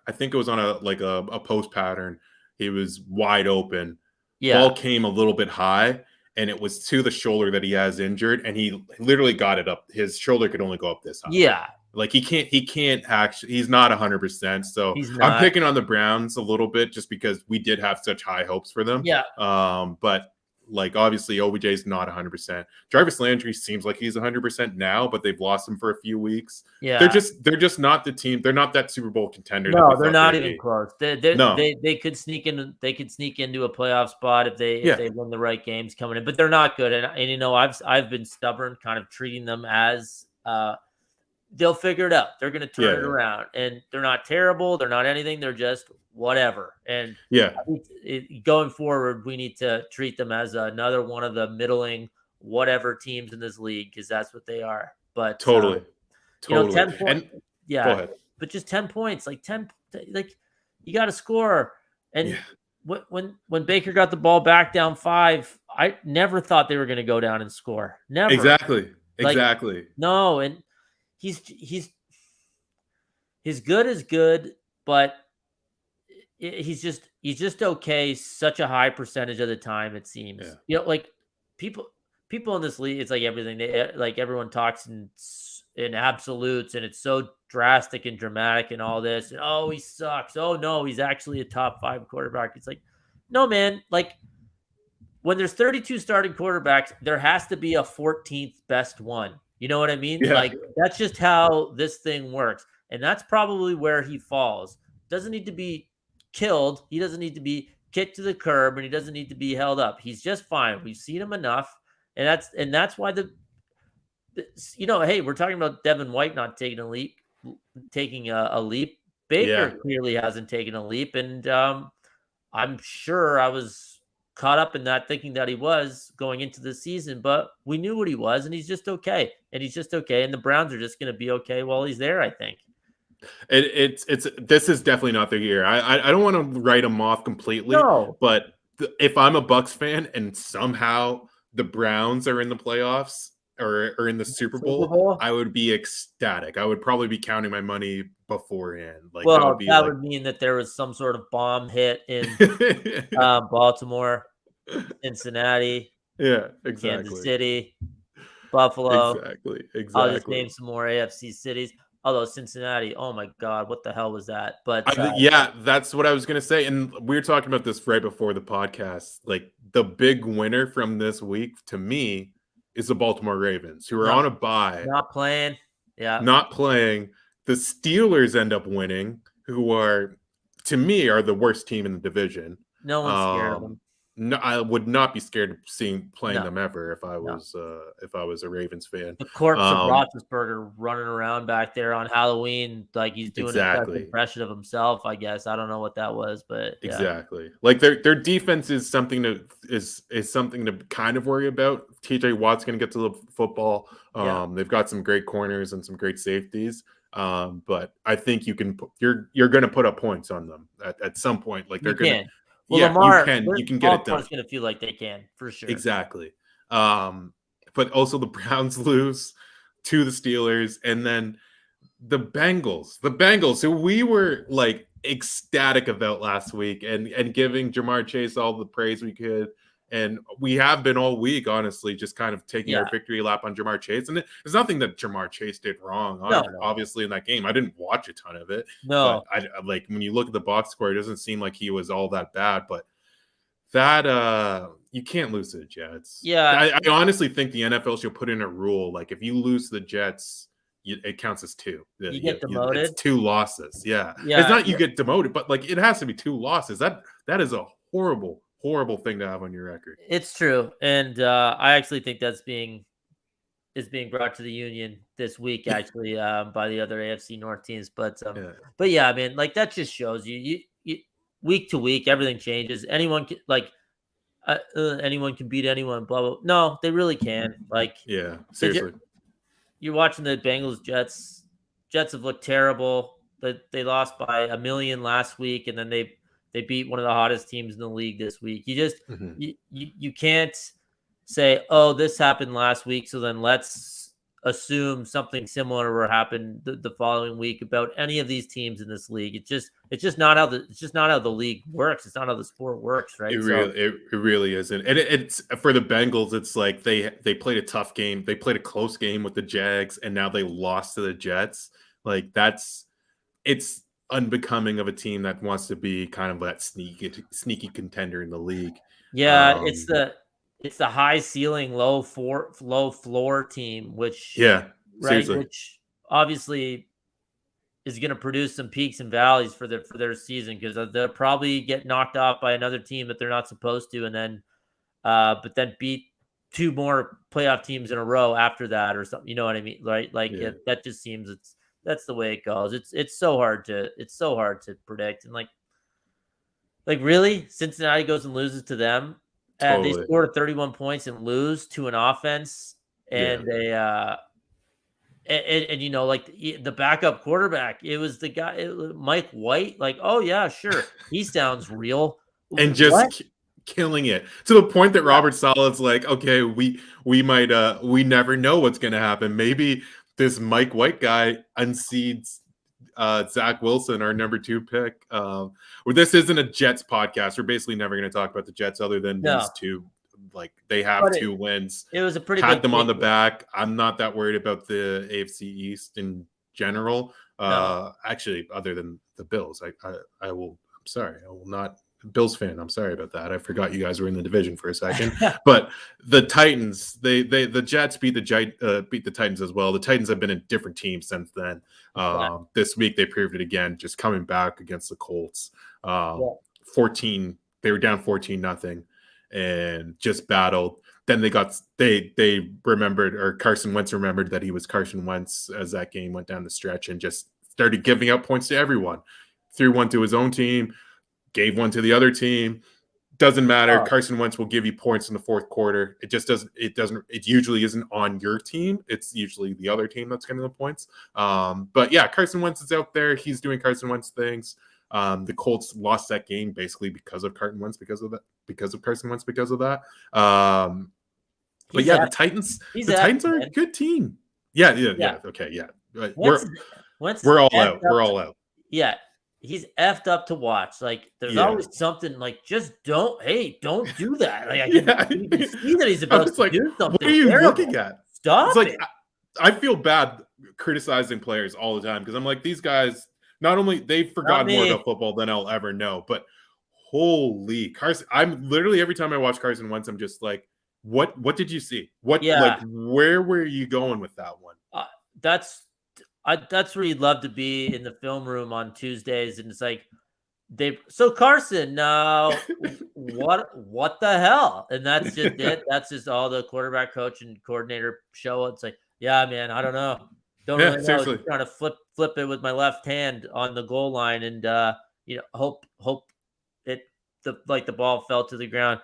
Speaker 1: I think it was on a post pattern. He was wide open.
Speaker 2: Yeah.
Speaker 1: Ball came a little bit high, and it was to the shoulder that he has injured, and he literally got it up. His shoulder could only go up this high.
Speaker 2: Yeah.
Speaker 1: Like he can't actually. He's not 100%. So I'm picking on the Browns a little bit just because we did have such high hopes for them.
Speaker 2: Yeah.
Speaker 1: But like obviously OBJ is not 100%. Jarvis Landry seems like he's 100% now, but they've lost him for a few weeks.
Speaker 2: Yeah,
Speaker 1: they're just not the team. They're not that Super Bowl contender.
Speaker 2: No, they're not even close. They could sneak in. They could sneak into a playoff spot if they win the right games coming in, but they're not good. And I've been stubborn, kind of treating them as they'll figure it out. They're going to turn it around, and they're not terrible. They're not anything. They're just whatever. And going forward, we need to treat them as another one of the middling whatever teams in this league, because that's what they are. But
Speaker 1: totally.
Speaker 2: 10 points. Go ahead. But just 10 points, like you got to score. And when Baker got the ball back down 5, I never thought they were going to go down and score. Never.
Speaker 1: Exactly.
Speaker 2: No, and he's good is good, but he's just okay such a high percentage of the time, it seems. Like people in this league, it's like everything. Like everyone talks in absolutes, and it's so drastic and dramatic and all this. And oh, he sucks. Oh no, he's actually a top 5 quarterback. It's like, no, man. Like when there's 32 starting quarterbacks, there has to be a 14th best one. You know what I mean?
Speaker 1: Yeah.
Speaker 2: Like that's just how this thing works. And that's probably where he falls. Doesn't need to be killed. He doesn't need to be kicked to the curb, and he doesn't need to be held up. He's just fine. We've seen him enough. And that's why hey, we're talking about Devin White not taking a leap. Baker clearly hasn't taken a leap. And I'm sure I was caught up in that, thinking that he was going into the season, but we knew what he was, and he's just okay. And the Browns are just going to be okay while he's there, I think.
Speaker 1: This is definitely not their year. I don't want to write him off completely.
Speaker 2: No.
Speaker 1: But if I'm a Bucs fan and somehow the Browns are in the playoffs or in the Super Bowl, I would be ecstatic. I would probably be counting my money beforehand. Like,
Speaker 2: that would mean that there was some sort of bomb hit in Baltimore, Cincinnati, Kansas City, Buffalo.
Speaker 1: Exactly.
Speaker 2: I'll just name some more AFC cities. Although Cincinnati, oh my God, what the hell was that? But
Speaker 1: that's what I was going to say. And we were talking about this right before the podcast. Like the big winner from this week to me is the Baltimore Ravens, who are on a bye.
Speaker 2: Not playing. Yeah.
Speaker 1: Not playing. The Steelers end up winning, who are, to me, are the worst team in the division.
Speaker 2: No one's scared of them.
Speaker 1: No, I would not be scared of playing them ever if I was a Ravens fan.
Speaker 2: The corpse of Roethlisberger running around back there on Halloween, like he's doing an impression of himself. I guess I don't know what that was, but
Speaker 1: exactly. Like their defense is something to kind of worry about. TJ Watt's going to get to the football. They've got some great corners and some great safeties. But I think you're going to put up points on them at some point. Like they're going to.
Speaker 2: Well,
Speaker 1: Lamar, you can get it done.
Speaker 2: It's going to feel like they can, for sure.
Speaker 1: Exactly. But also the Browns lose to the Steelers, and then the Bengals, who we were like ecstatic about last week, and giving Jamar Chase all the praise we could. And we have been all week, honestly, just kind of taking our victory lap on Jamar Chase. And there's nothing that Jamar Chase did wrong, obviously, in that game. I didn't watch a ton of it.
Speaker 2: No.
Speaker 1: But I like when you look at the box score, it doesn't seem like he was all that bad. But that you can't lose to the Jets.
Speaker 2: Yeah.
Speaker 1: I honestly think the NFL should put in a rule. Like if you lose the Jets, it counts as 2.
Speaker 2: You get demoted.
Speaker 1: It's 2 losses. Yeah. It's not you get demoted, but like it has to be 2 losses. That is a horrible thing to have on your record.
Speaker 2: It's true. And I actually think that's being brought to the union this week, actually, by the other AFC North teams. But yeah, I mean, like that just shows you week to week, everything changes. Anyone can anyone can beat anyone, blah, blah. No, they really can. Like,
Speaker 1: yeah, seriously.
Speaker 2: You're watching the Bengals Jets. Jets have looked terrible. They lost by 1 million last week, and then they They beat one of the hottest teams in the league this week. You just
Speaker 1: Mhm.
Speaker 2: you can't say, oh, this happened last week, so then let's assume something similar will happen the following week about any of these teams in this league. It's just not how the league works. It's not how the sport works, right?
Speaker 1: It really isn't. And it's for the Bengals, it's like they played a tough game. They played a close game with the Jags, and now they lost to the Jets. Like it's unbecoming of a team that wants to be kind of that sneaky contender in the league.
Speaker 2: Yeah, it's the high ceiling, low floor team, which
Speaker 1: seriously.
Speaker 2: which obviously is going to produce some peaks and valleys for their season, because they'll probably get knocked off by another team that they're not supposed to, and then but then beat two more playoff teams in a row after that or something. You know what I mean, right? Like that just seems that's the way it goes. It's so hard to predict, and like really, Cincinnati goes and loses to them. They scored 31 points and lose to an offense and and you know, like the backup quarterback, it was the guy, Mike White. Like, oh yeah, sure, he sounds real,
Speaker 1: and just killing it to the point that Robert Sala's like, okay, we might we never know what's gonna happen. Maybe this Mike White guy unseeds Zach Wilson, our number 2 pick. This isn't a Jets podcast. We're basically never going to talk about the Jets other than these two. Like, they have 2 wins.
Speaker 2: It was a pretty
Speaker 1: pat them on the back. I'm not that worried about the AFC East in general. Actually, other than the Bills, I will. I'm sorry, I will not. Bills fan, I'm sorry about that. I forgot you guys were in the division for a second. But the Titans, the Jets beat the Titans as well. The Titans have been a different team since then. This week they proved it again, just coming back against the Colts. 14, they were down 14-0 and just battled. Then they remembered, or Carson Wentz remembered that he was Carson Wentz as that game went down the stretch, and just started giving up points to everyone. Threw one to his own team, gave one to the other team. Doesn't matter. Carson Wentz will give you points in the fourth quarter. It usually isn't on your team. It's usually the other team that's getting the points. But yeah, Carson Wentz is out there. He's doing Carson Wentz things. The Colts lost that game basically because of Carson Wentz, because of Carson Wentz, because of that. But yeah, the Titans are a good team. Yeah. Okay. Yeah. We're all out. We're all out.
Speaker 2: Yeah. He's effed up to watch. Like, there's always something like, just don't do that. Like, you can see that he's about to do something.
Speaker 1: What are you looking at?
Speaker 2: Stop it.
Speaker 1: I feel bad criticizing players all the time, because I'm like, these guys, not only they've forgotten more about football than I'll ever know, but holy Carson! I'm literally, every time I watch Carson Wentz, I'm just like, what did you see? Like, where were you going with that one?
Speaker 2: That's where you'd love to be, in the film room on Tuesdays, and it's like, so Carson, what the hell? And that's just it. That's just all the quarterback coach and coordinator show. It's like, yeah, man, I don't know. Don't really know.
Speaker 1: Seriously.
Speaker 2: I'm trying to flip it with my left hand on the goal line, and hope the ball fell to the ground.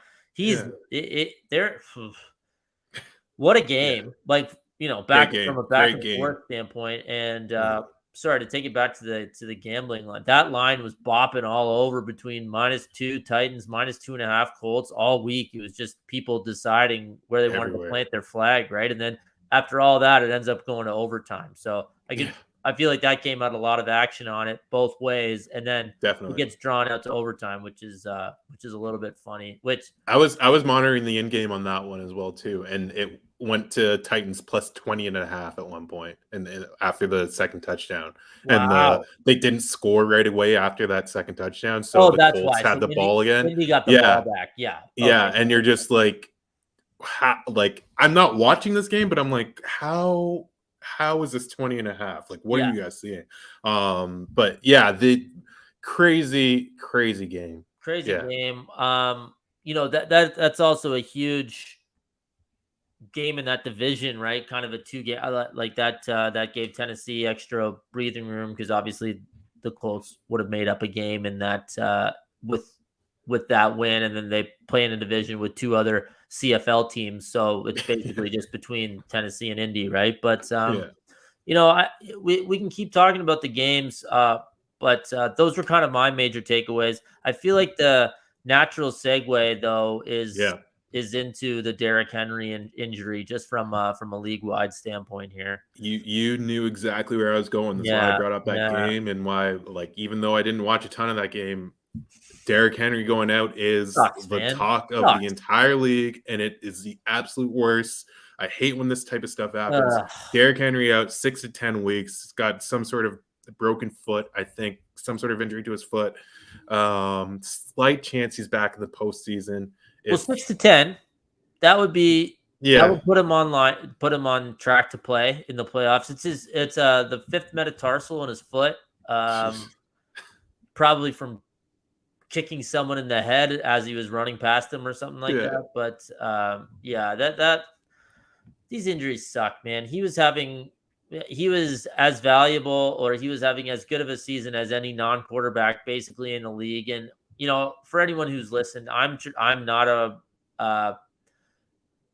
Speaker 2: What a game. Like, back from a back and forth standpoint. And sorry to take it back to the gambling line. That line was bopping all over between -2 Titans, -2.5 Colts all week. It was just people deciding where they wanted to plant their flag, right? And then after all that, it ends up going to overtime. So I feel like that game had a lot of action on it both ways, and then it gets drawn out to overtime, which is a little bit funny. Which
Speaker 1: I was monitoring the end game on that one as well too, and it went to Titans plus 20.5 at one point, and after the second touchdown. Wow. And they didn't score right away after that second touchdown, so the Colts had the ball again.
Speaker 2: Indy got the ball back.
Speaker 1: And you're just like, I'm not watching this game, but I'm like, how is this 20.5? Like, what are you guys seeing? But yeah, the crazy game.
Speaker 2: Game. That's also a huge game in that division, right? Kind of a 2-game like that. That gave Tennessee extra breathing room, because obviously the Colts would have made up a game in that with that win, and then they play in a division with 2 other CFL teams, so it's basically just between Tennessee and Indy, right? But we can keep talking about the games. But those were kind of my major takeaways. I feel like the natural segue though is into the Derrick Henry injury, just from a league-wide standpoint here.
Speaker 1: You knew exactly where I was going. That's why I brought up that game, and why, like, even though I didn't watch a ton of that game, Derrick Henry going out is the talk of the entire league, and it is the absolute worst. I hate when this type of stuff happens. Derrick Henry out 6 to 10 weeks. He's got some sort of broken foot, I think, some sort of injury to his foot. Slight chance he's back in the postseason.
Speaker 2: Well, 6 to 10, that would be that would put him on track to play in the playoffs. It's the 5th metatarsal in his foot, probably from kicking someone in the head as he was running past him or something like that. But that these injuries suck, man. He was as valuable, or he was having as good of a season as any non-quarterback basically in the league. And for anyone who's listened, I'm not a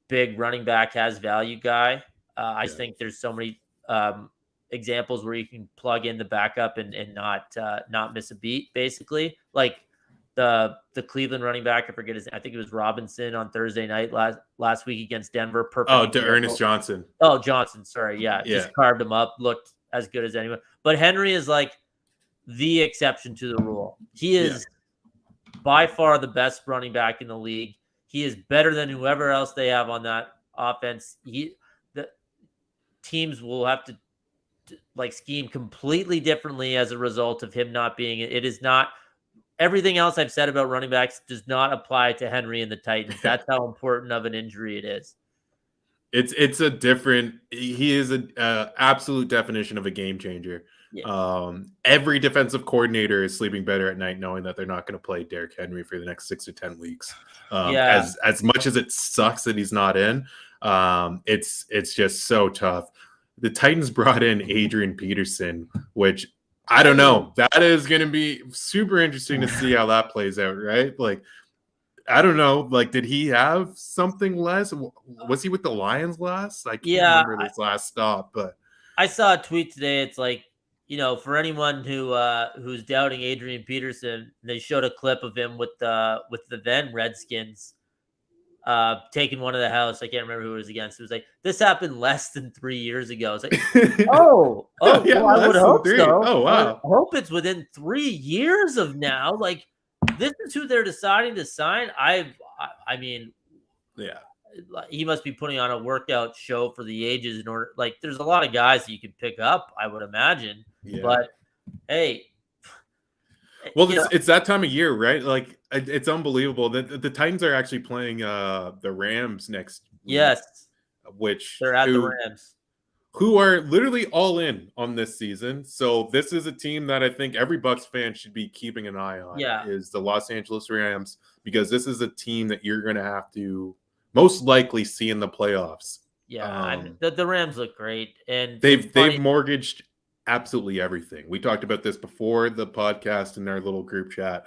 Speaker 2: big running back has value guy. I think there's so many examples where you can plug in the backup and not miss a beat, basically. Like the Cleveland running back, I forget his name. I think it was Robinson on Thursday night last week against Denver. Perfect.
Speaker 1: To Ernest Johnson.
Speaker 2: Oh, Johnson. Sorry. Yeah. Just carved him up. Looked as good as anyone. But Henry is like the exception to the rule. He is by far the best running back in the league. He is better than whoever else they have on that offense. The teams will have to scheme completely differently as a result of him not being. It is not everything else I've said about running backs does not apply to Henry and the Titans. That's how important of an injury it is.
Speaker 1: It's a different. He is an absolute definition of a game changer. Yeah. Every defensive coordinator is sleeping better at night knowing that they're not going to play Derrick Henry for the next 6 to 10 weeks. As much as it sucks that he's not in, it's just so tough. The Titans brought in Adrian Peterson, which I don't know. That is going to be super interesting to see how that plays out, right? Like, I don't know. Like, did he have something less? Was he with the Lions last? I can't remember his last stop, but
Speaker 2: I saw a tweet today. It's like, for anyone who's doubting Adrian Peterson, they showed a clip of him with the then Redskins taking one of the house. I can't remember who it was against. It was like, this happened less than 3 years ago. It's like, well, I would hope so.
Speaker 1: Oh, wow.
Speaker 2: I hope it's within 3 years of now. Like, this is who they're deciding to sign. I mean, he must be putting on a workout show for the ages in order. Like, there's a lot of guys that you can pick up, I would imagine. Yeah. But hey,
Speaker 1: well, it's that time of year, right? Like, it's unbelievable that the Titans are actually playing the Rams next week.
Speaker 2: Yes,
Speaker 1: which
Speaker 2: they're at the Rams,
Speaker 1: who are literally all in on this season. So this is a team that I think every Bucs fan should be keeping an eye on. Is the Los Angeles Rams, because this is a team that you're going to have to most likely see in the playoffs.
Speaker 2: Yeah, the Rams look great, and
Speaker 1: they've mortgaged absolutely everything. We talked about this before the podcast in our little group chat.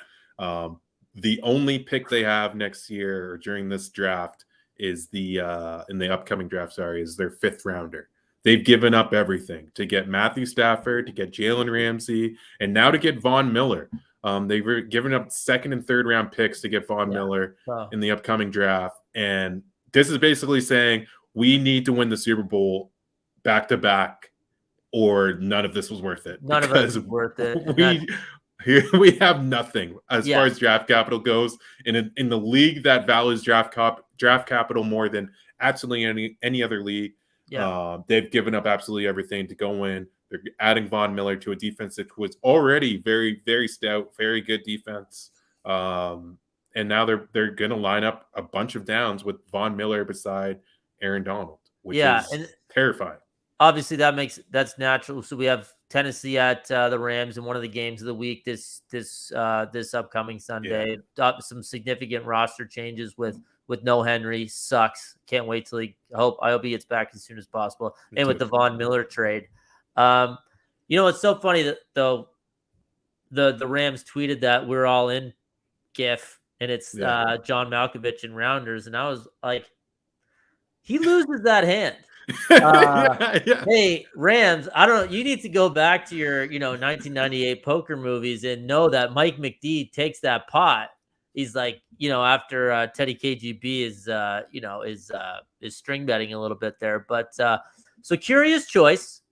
Speaker 1: The only pick they have next year or during this draft is in the upcoming draft, is their 5th rounder. They've given up everything to get Matthew Stafford, to get Jalen Ramsey, and now to get Von Miller. They've given up 2nd and 3rd round picks to get Von Miller in the upcoming draft. And this is basically saying we need to win the Super Bowl back to back, or none of this was worth it.
Speaker 2: None of it was worth it.
Speaker 1: We have nothing as far as draft capital goes in the league that values draft capital more than absolutely any other league. They've given up absolutely everything to go in. They're adding Von Miller to a defense that was already very, very stout, very good defense. And now they're going to line up a bunch of downs with Von Miller beside Aaron Donald, which is terrifying.
Speaker 2: Obviously, that's natural. So we have Tennessee at the Rams in one of the games of the week this upcoming Sunday. Some significant roster changes with no Henry. Sucks. Can't wait till I hope he gets back as soon as possible. And with the Von Miller trade, it's so funny that though the Rams tweeted that we're all in GIF, and it's John Malkovich and Rounders, and I was like, he loses that hand. Hey, Rams, I don't know. You need to go back to your, 1998 poker movies and know that Mike McD takes that pot. He's like, after Teddy KGB is string betting a little bit there. But so curious choice.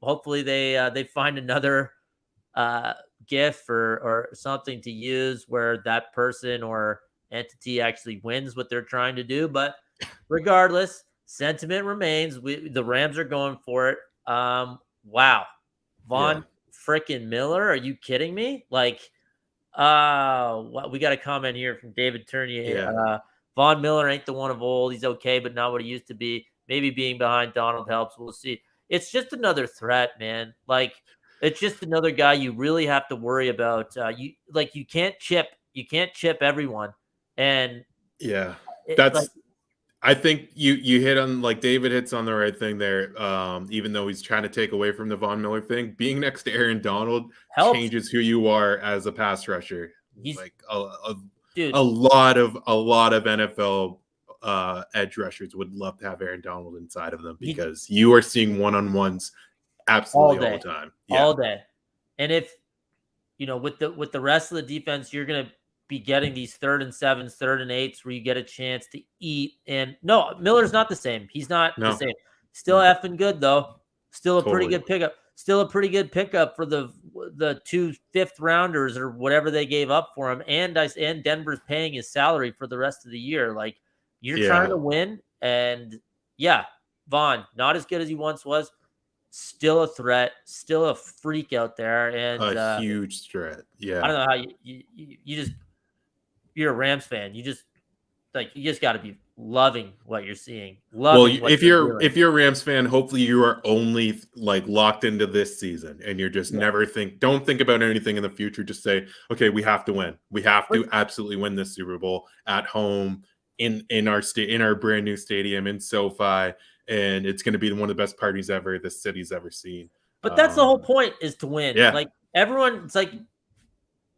Speaker 2: Hopefully they find another GIF or something to use where that person or entity actually wins what they're trying to do. But regardless, sentiment remains. The Rams are going for it. Wow. Von freaking Miller. Are you kidding me? Like, we got a comment here from David Tournier. Von Miller ain't the one of old. He's okay, but not what he used to be. Maybe being behind Donald helps. We'll see. It's just another threat, man. Like, it's just another guy you really have to worry about. You can't chip everyone. And
Speaker 1: I think you hit on, like, David hits on the right thing there. Even though he's trying to take away from the Von Miller thing, being next to Aaron Donald changes who you are as a pass rusher. He's like a lot of NFL edge rushers would love to have Aaron Donald inside of them because you are seeing one-on-ones absolutely all the time.
Speaker 2: All day. And if with the rest of the defense, you're gonna be getting these 3rd and 7s, 3rd and 8s where you get a chance to eat. And no, Miller's not the same. He's not the same. Still effing good though. Still a pretty good pickup. Still a pretty good pickup for the 2 5th-rounders or whatever they gave up for him. And Denver's paying his salary for the rest of the year. Like, you're trying to win. And Vaughn, not as good as he once was. Still a threat, still a freak out there, and
Speaker 1: a huge threat. Yeah,
Speaker 2: I don't know how you're a Rams fan. You just got to be loving what you're seeing.
Speaker 1: If you're a Rams fan, hopefully you are only like locked into this season, and you're just don't think about anything in the future. Just say, okay, we have to win. We have to absolutely win this Super Bowl at home in our brand new stadium in SoFi. And it's going to be one of the best parties ever this city's ever seen.
Speaker 2: But that's the whole point, is to win. Yeah. Like, everyone, it's like,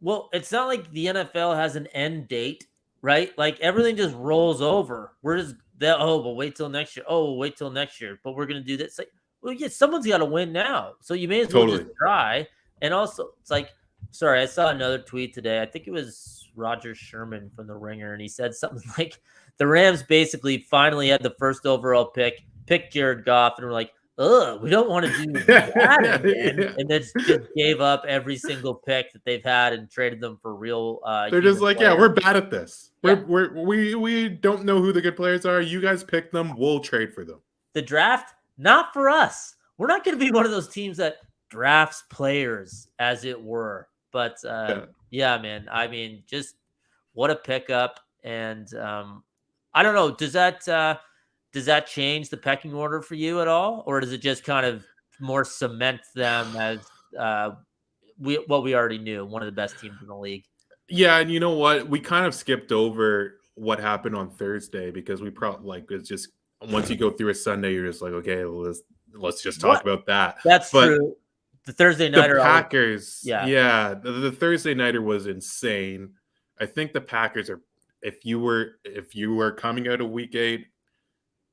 Speaker 2: well, it's not like the NFL has an end date, right? Like, everything just rolls over. We're just, we'll wait till next year. Oh, we'll wait till next year. But we're going to do this. Like, well, yeah, someone's got to win now. So you may as well just try. And also, it's like, sorry, I saw another tweet today. I think it was Roger Sherman from The Ringer. And he said something like, the Rams basically finally had the 1st overall picked Jared Goff, and we're like, we don't want to do that again. And then just gave up every single pick that they've had and traded them for real.
Speaker 1: They're just like, players. We're bad at this. We don't know who the good players are. You guys pick them. We'll trade for them.
Speaker 2: The draft, not for us. We're not going to be one of those teams that drafts players, as it were. But man, I mean, just what a pickup. And I don't know. Does that change the pecking order for you at all? Or does it just kind of more cement them as what we already knew, one of the best teams in the league?
Speaker 1: Yeah, and you know what? We kind of skipped over what happened on Thursday because we probably it's just once you go through a Sunday, you're just like, okay, let's just talk about that.
Speaker 2: That's true. The Thursday nighter,
Speaker 1: the Packers, the Thursday nighter was insane. I think the Packers are, if you were coming out of week 8,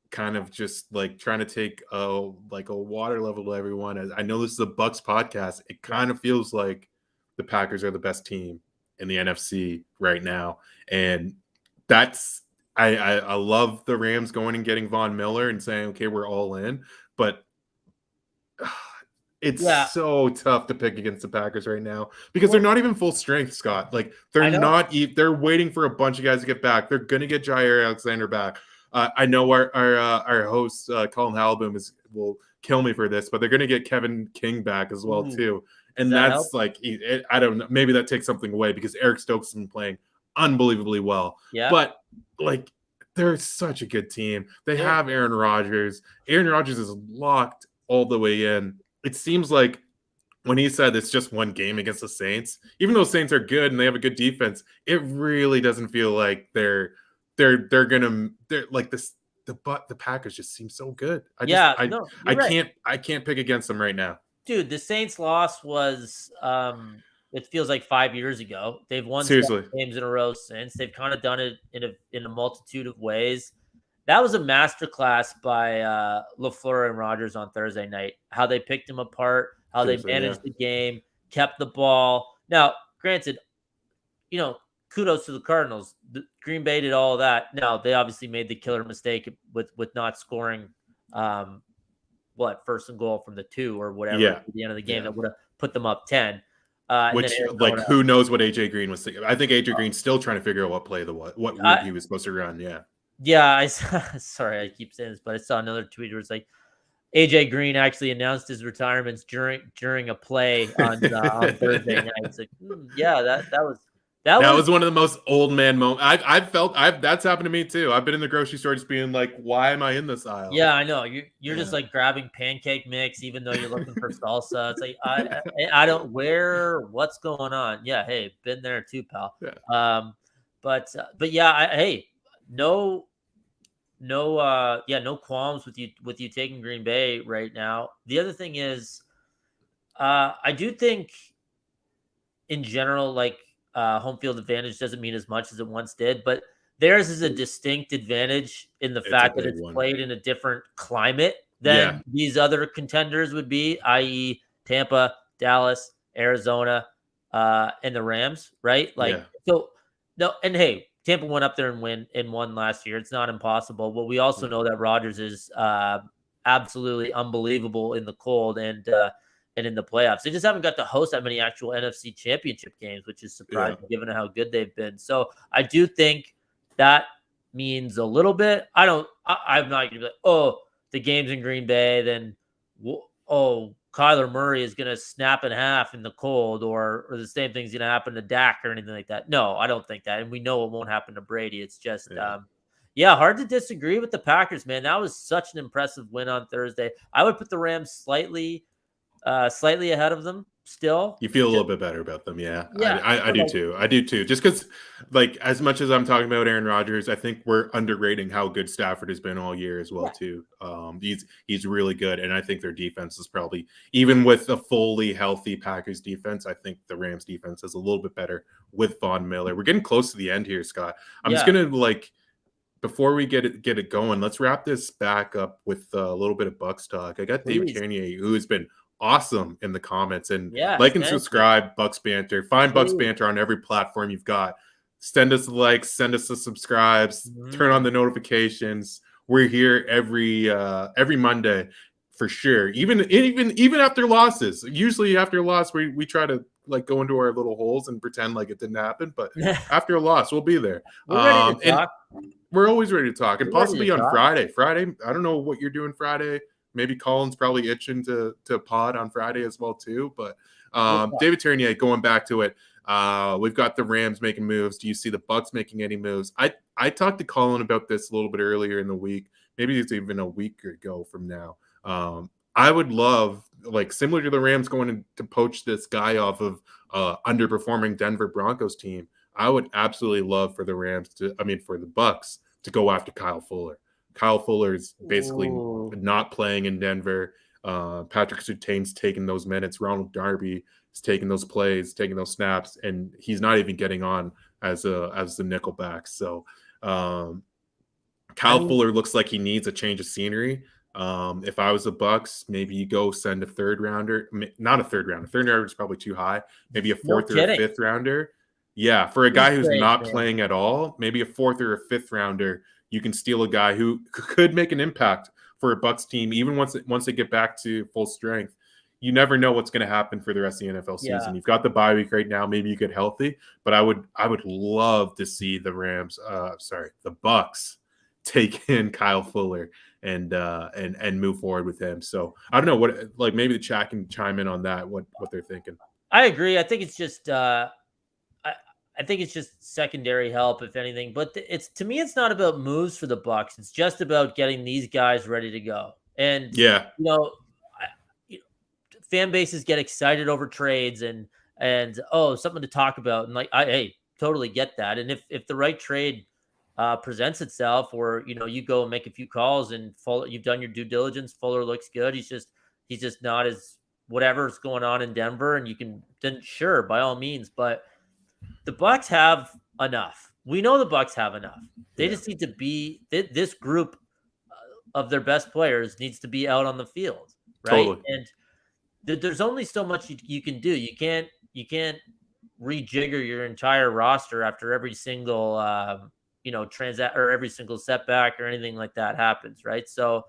Speaker 1: kind of just like trying to take a water level to everyone. I know this is a Bucs podcast. It kind of feels like the Packers are the best team in the NFC right now, and that's I love the Rams going and getting Von Miller and saying, okay, we're all in, but it's so tough to pick against the Packers right now because they're not even full strength, Scott. Like, they're waiting for a bunch of guys to get back. They're going to get Jair Alexander back. I know our host, Colin Halbum, will kill me for this, but they're going to get Kevin King back as well, too. And that's like, I don't know, maybe that takes something away because Eric Stokes has been playing unbelievably well.
Speaker 2: Yeah.
Speaker 1: But, like, they're such a good team. They have Aaron Rodgers. Aaron Rodgers is locked all the way in. It seems like when he said it's just one game against the Saints, even though Saints are good and they have a good defense, it really doesn't feel like they're like this. The Packers just seem so good. I can't pick against them right now.
Speaker 2: Dude, the Saints loss was it feels like 5 years ago. They've won 7 games in a row since. They've kind of done it in a multitude of ways. that was a masterclass by LaFleur and Rodgers on Thursday night. How they picked him apart, how they managed the game, kept the ball. Now, granted, kudos to the Cardinals. Green Bay did all of that. Now, they obviously made the killer mistake with not scoring first and goal from the 2 or whatever at the end of the game that would have put them up 10.
Speaker 1: Which, who knows what AJ Green was thinking? I think AJ Green's still trying to figure out what play what route he was supposed to run. Yeah.
Speaker 2: Yeah, sorry, I keep saying this, but I saw another tweet where it's like AJ Green actually announced his retirements during a play on Thursday night. It's like, that
Speaker 1: was one of the most old man moments. I've felt that's happened to me too. I've been in the grocery store just being like, why am I in this aisle?
Speaker 2: Yeah, I know. You're just like grabbing pancake mix, even though you're looking for salsa. It's like I don't what's going on. Yeah, hey, been there too, pal.
Speaker 1: Yeah.
Speaker 2: But yeah, no qualms with you taking Green Bay right now. The other thing is, I do think in general, like home field advantage doesn't mean as much as it once did, but theirs is a distinct advantage in the fact that it's played in a different climate than these other contenders would be, i.e. Tampa, Dallas, Arizona, and the Rams, right? So no, and hey, Tampa went up there and won last year. It's not impossible, but we also know that Rodgers is absolutely unbelievable in the cold and in the playoffs. They just haven't got to host that many actual NFC championship games, which is surprising given how good they've been. So I do think that means a little bit. I'm not going to be like, the game's in Green Bay, then Kyler Murray is going to snap in half in the cold, or the same thing's going to happen to Dak or anything like that. No, I don't think that. And we know it won't happen to Brady. It's just, hard to disagree with the Packers, man. That was such an impressive win on Thursday. I would put the Rams slightly ahead of them still.
Speaker 1: You feel a little bit better about them. Yeah. I do too. I do too. Just because, like, as much as I'm talking about Aaron Rodgers, I think we're underrating how good Stafford has been all year as well too. He's really good. And I think their defense is probably, even with a fully healthy Packers defense, I think the Rams defense is a little bit better with Von Miller. We're getting close to the end here, Scott. I'm just going to before we get it going, let's wrap this back up with a little bit of Bucs talk. I got David Tanier, who has been awesome in the comments, and like and subscribe. Bucs Banter. Find Bucs Banter on every platform you've got. Send us likes, send us the subscribes, turn on the notifications. We're here every Monday for sure. Even after losses. Usually after a loss, we try to go into our little holes and pretend like it didn't happen. But after a loss, we'll be there.
Speaker 2: We're ready to talk.
Speaker 1: We're always ready to talk, and possibly on Friday. Friday, I don't know what you're doing Friday. Maybe Colin's probably itching to pod on Friday as well too. But David Tanier, going back to it, we've got the Rams making moves. Do you see the Bucs making any moves? I talked to Colin about this a little bit earlier in the week. Maybe it's even a week ago from now. I would love, similar to the Rams going to poach this guy off of underperforming Denver Broncos team. I would absolutely love for the for the Bucs to go after Kyle Fuller. Kyle Fuller is basically not playing in Denver. Patrick Surtain's taking those minutes. Ronald Darby is taking those plays, taking those snaps, and he's not even getting on as the nickelback. So Kyle Fuller looks like he needs a change of scenery. If I was the Bucs, maybe you go send a third rounder. Not a third rounder. Third rounder is probably too high. Maybe a fourth or a fifth rounder. Yeah, for a guy who's not playing at all, maybe a fourth or a fifth rounder. You can steal a guy who could make an impact for a Bucs team, even once they get back to full strength. You never know what's going to happen for the rest of the NFL season. Yeah. You've got the bye week right now. Maybe you get healthy, but I would love to see the Bucs take in Kyle Fuller and move forward with him. So I don't know maybe the chat can chime in on that. What they're thinking.
Speaker 2: I agree. I think it's just. I think it's just secondary help, if anything. But to me, it's not about moves for the Bucs. It's just about getting these guys ready to go. And fan bases get excited over trades and something to talk about. And I totally get that. And if the right trade presents itself, or you go and make a few calls and you've done your due diligence, Fuller looks good. He's just not as whatever's going on in Denver, and you can then sure by all means, but. The Bucs have enough. we know the Bucs have enough. They just need to be this group of their best players needs to be out on the field, right?
Speaker 1: Totally.
Speaker 2: And there's only so much you can do. You can't rejigger your entire roster after every single or every single setback or anything like that happens, right? So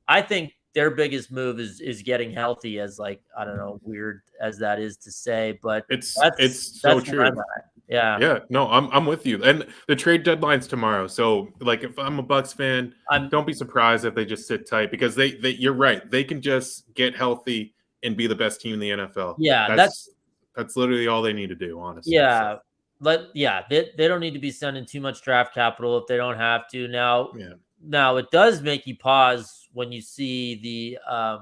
Speaker 2: I think their biggest move is getting healthy, as like, I don't know, weird as that is to say, but
Speaker 1: it's so
Speaker 2: that's
Speaker 1: true. Yeah, no, I'm with you. And the trade deadline's tomorrow. So like if I'm a Bucs fan, don't be surprised if they just sit tight, because they you're right. They can just get healthy and be the best team in the NFL.
Speaker 2: Yeah,
Speaker 1: that's literally all they need to do, honestly.
Speaker 2: Yeah. So. But yeah, they don't need to be sending too much draft capital if they don't have to. Now it does make you pause when you see the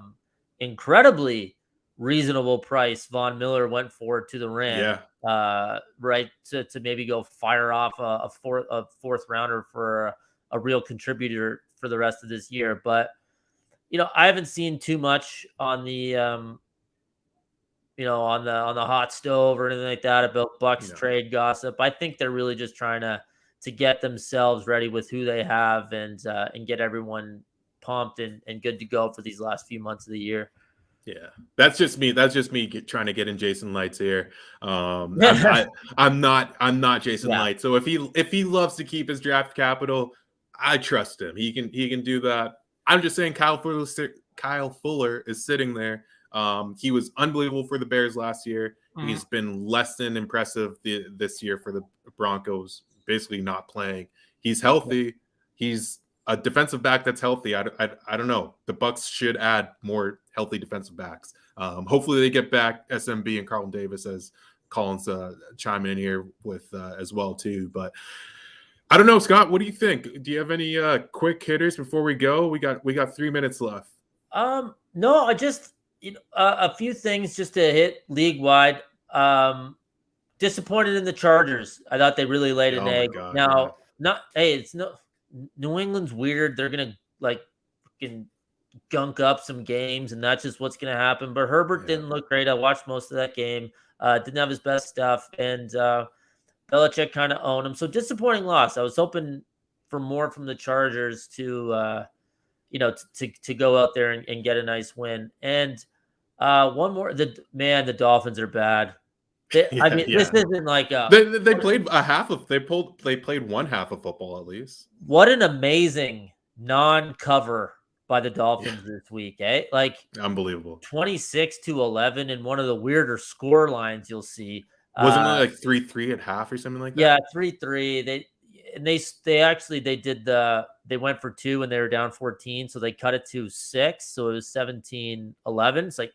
Speaker 2: incredibly reasonable price Von Miller went for to the Rams. Right, to maybe go fire off a fourth rounder for a real contributor for the rest of this year. But I haven't seen too much on the on the hot stove or anything like that about Bucs trade gossip. I think they're really just trying to get themselves ready with who they have and get everyone pumped and good to go for these last few months of the year.
Speaker 1: Yeah, that's just me. Trying to get in Jason Light's ear. I'm not Jason Light. So if he loves to keep his draft capital, I trust him. He can do that. I'm just saying Kyle Fuller is sitting there. He was unbelievable for the Bears last year. Mm-hmm. He's been less than impressive this year for the Broncos, basically not playing. He's healthy. He's a defensive back that's healthy. I don't know. The Bucs should add more healthy defensive backs. Hopefully they get back SMB and Carlton Davis, as Collins chime in here with as well too. But I don't know, Scott. What do you think? Do you have any quick hitters before we go? We got 3 minutes left.
Speaker 2: No, I just a few things just to hit league wide. Disappointed in the Chargers. I thought they really laid an egg. It's no. New England's weird. They're gonna fucking gunk up some games, and that's just what's gonna happen. But Herbert didn't look great. I watched most of that game. Didn't have his best stuff, and Belichick kind of owned him. So disappointing loss. I was hoping for more from the Chargers to to go out there and get a nice win. And one more. The Dolphins are bad. This isn't like
Speaker 1: they played a half of they played one half of football at least.
Speaker 2: What an amazing non-cover by the Dolphins this week, eh? Like
Speaker 1: unbelievable.
Speaker 2: 26-11 in one of the weirder score lines you'll see.
Speaker 1: Wasn't it like 3-3 at half or something like that?
Speaker 2: Yeah, 3-3. They went for 2 and they were down 14, so they cut it to 6, so it was 17-11. It's like,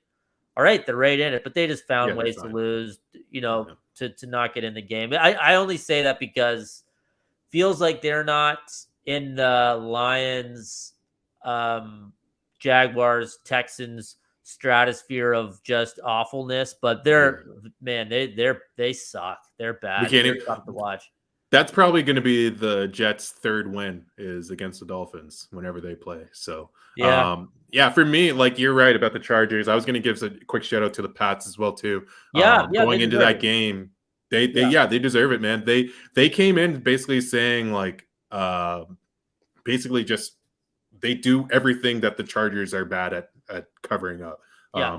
Speaker 2: all right, they're right in it, but they just found ways to lose, to not get in the game. I only say that because feels like they're not in the Lions, Jaguars, Texans stratosphere of just awfulness, but they suck. They're bad. They're tough to watch.
Speaker 1: That's probably going to be the Jets' third win is against the Dolphins whenever they play. So, for me, like you're right about the Chargers. I was going to give a quick shout out to the Pats as well too. Going into that game, they deserve it, man. They came in basically saying like, basically just they do everything that the Chargers are bad at covering up.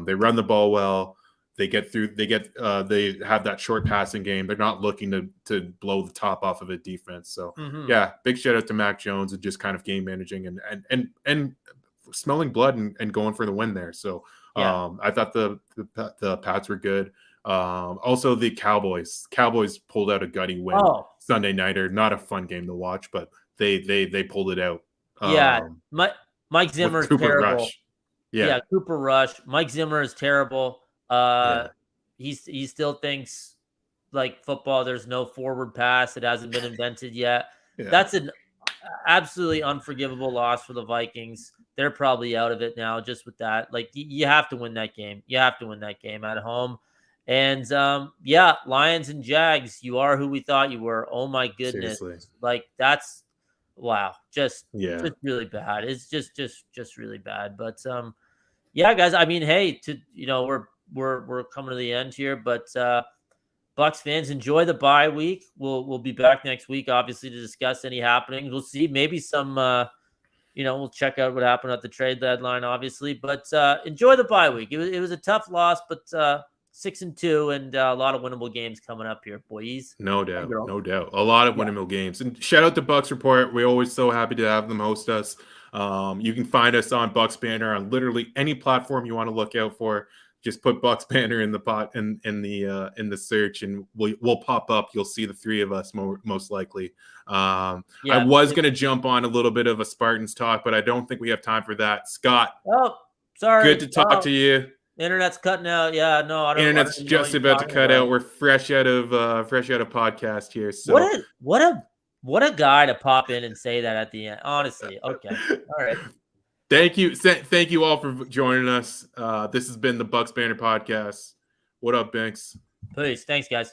Speaker 1: They run the ball well. They get through. They have that short passing game. They're not looking to blow the top off of a defense. So big shout out to Mac Jones and just kind of game managing and smelling blood and going for the win there. So I thought the Pats were good. Also the Cowboys pulled out a gutty win Sunday nighter. Not a fun game to watch, but they pulled it out.
Speaker 2: Mike Zimmer is terrible. Rush. Cooper Rush. Mike Zimmer is terrible. He still thinks like football, there's no forward pass. It hasn't been invented yet. That's an absolutely unforgivable loss for the Vikings. They're probably out of it now just with that. Like you have to win that game. You have to win that game at home. And Lions and Jags, you are who we thought you were. Oh my goodness. Seriously. Like that's wow. Just really bad. It's just really bad. But guys, I mean, hey, we're coming to the end here, but Bucs fans, enjoy the bye week. We'll be back next week, obviously, to discuss any happenings. We'll see maybe some. We'll check out what happened at the trade deadline, obviously. But enjoy the bye week. It was a tough loss, but 6-2, and a lot of winnable games coming up here, boys.
Speaker 1: No doubt, no doubt. A lot of winnable games. And shout out to Bucs Report. We're always so happy to have them host us. You can find us on Bucs Banter on literally any platform you want to look out for. Just put Bucs Banter in the pot in the search, and we'll pop up. You'll see the three of us most likely. I was gonna jump on a little bit of a Spartans talk, but I don't think we have time for that. Scott,
Speaker 2: sorry.
Speaker 1: Good to talk to you.
Speaker 2: Internet's cutting out. Yeah, no, I don't.
Speaker 1: Internet's just about to cut out. We're fresh out of podcast here. So
Speaker 2: what a guy to pop in and say that at the end. Honestly, okay, all right.
Speaker 1: Thank you all for joining us. This has been the Bucs Banter podcast. What up, Binks?
Speaker 2: Peace. Thanks, guys.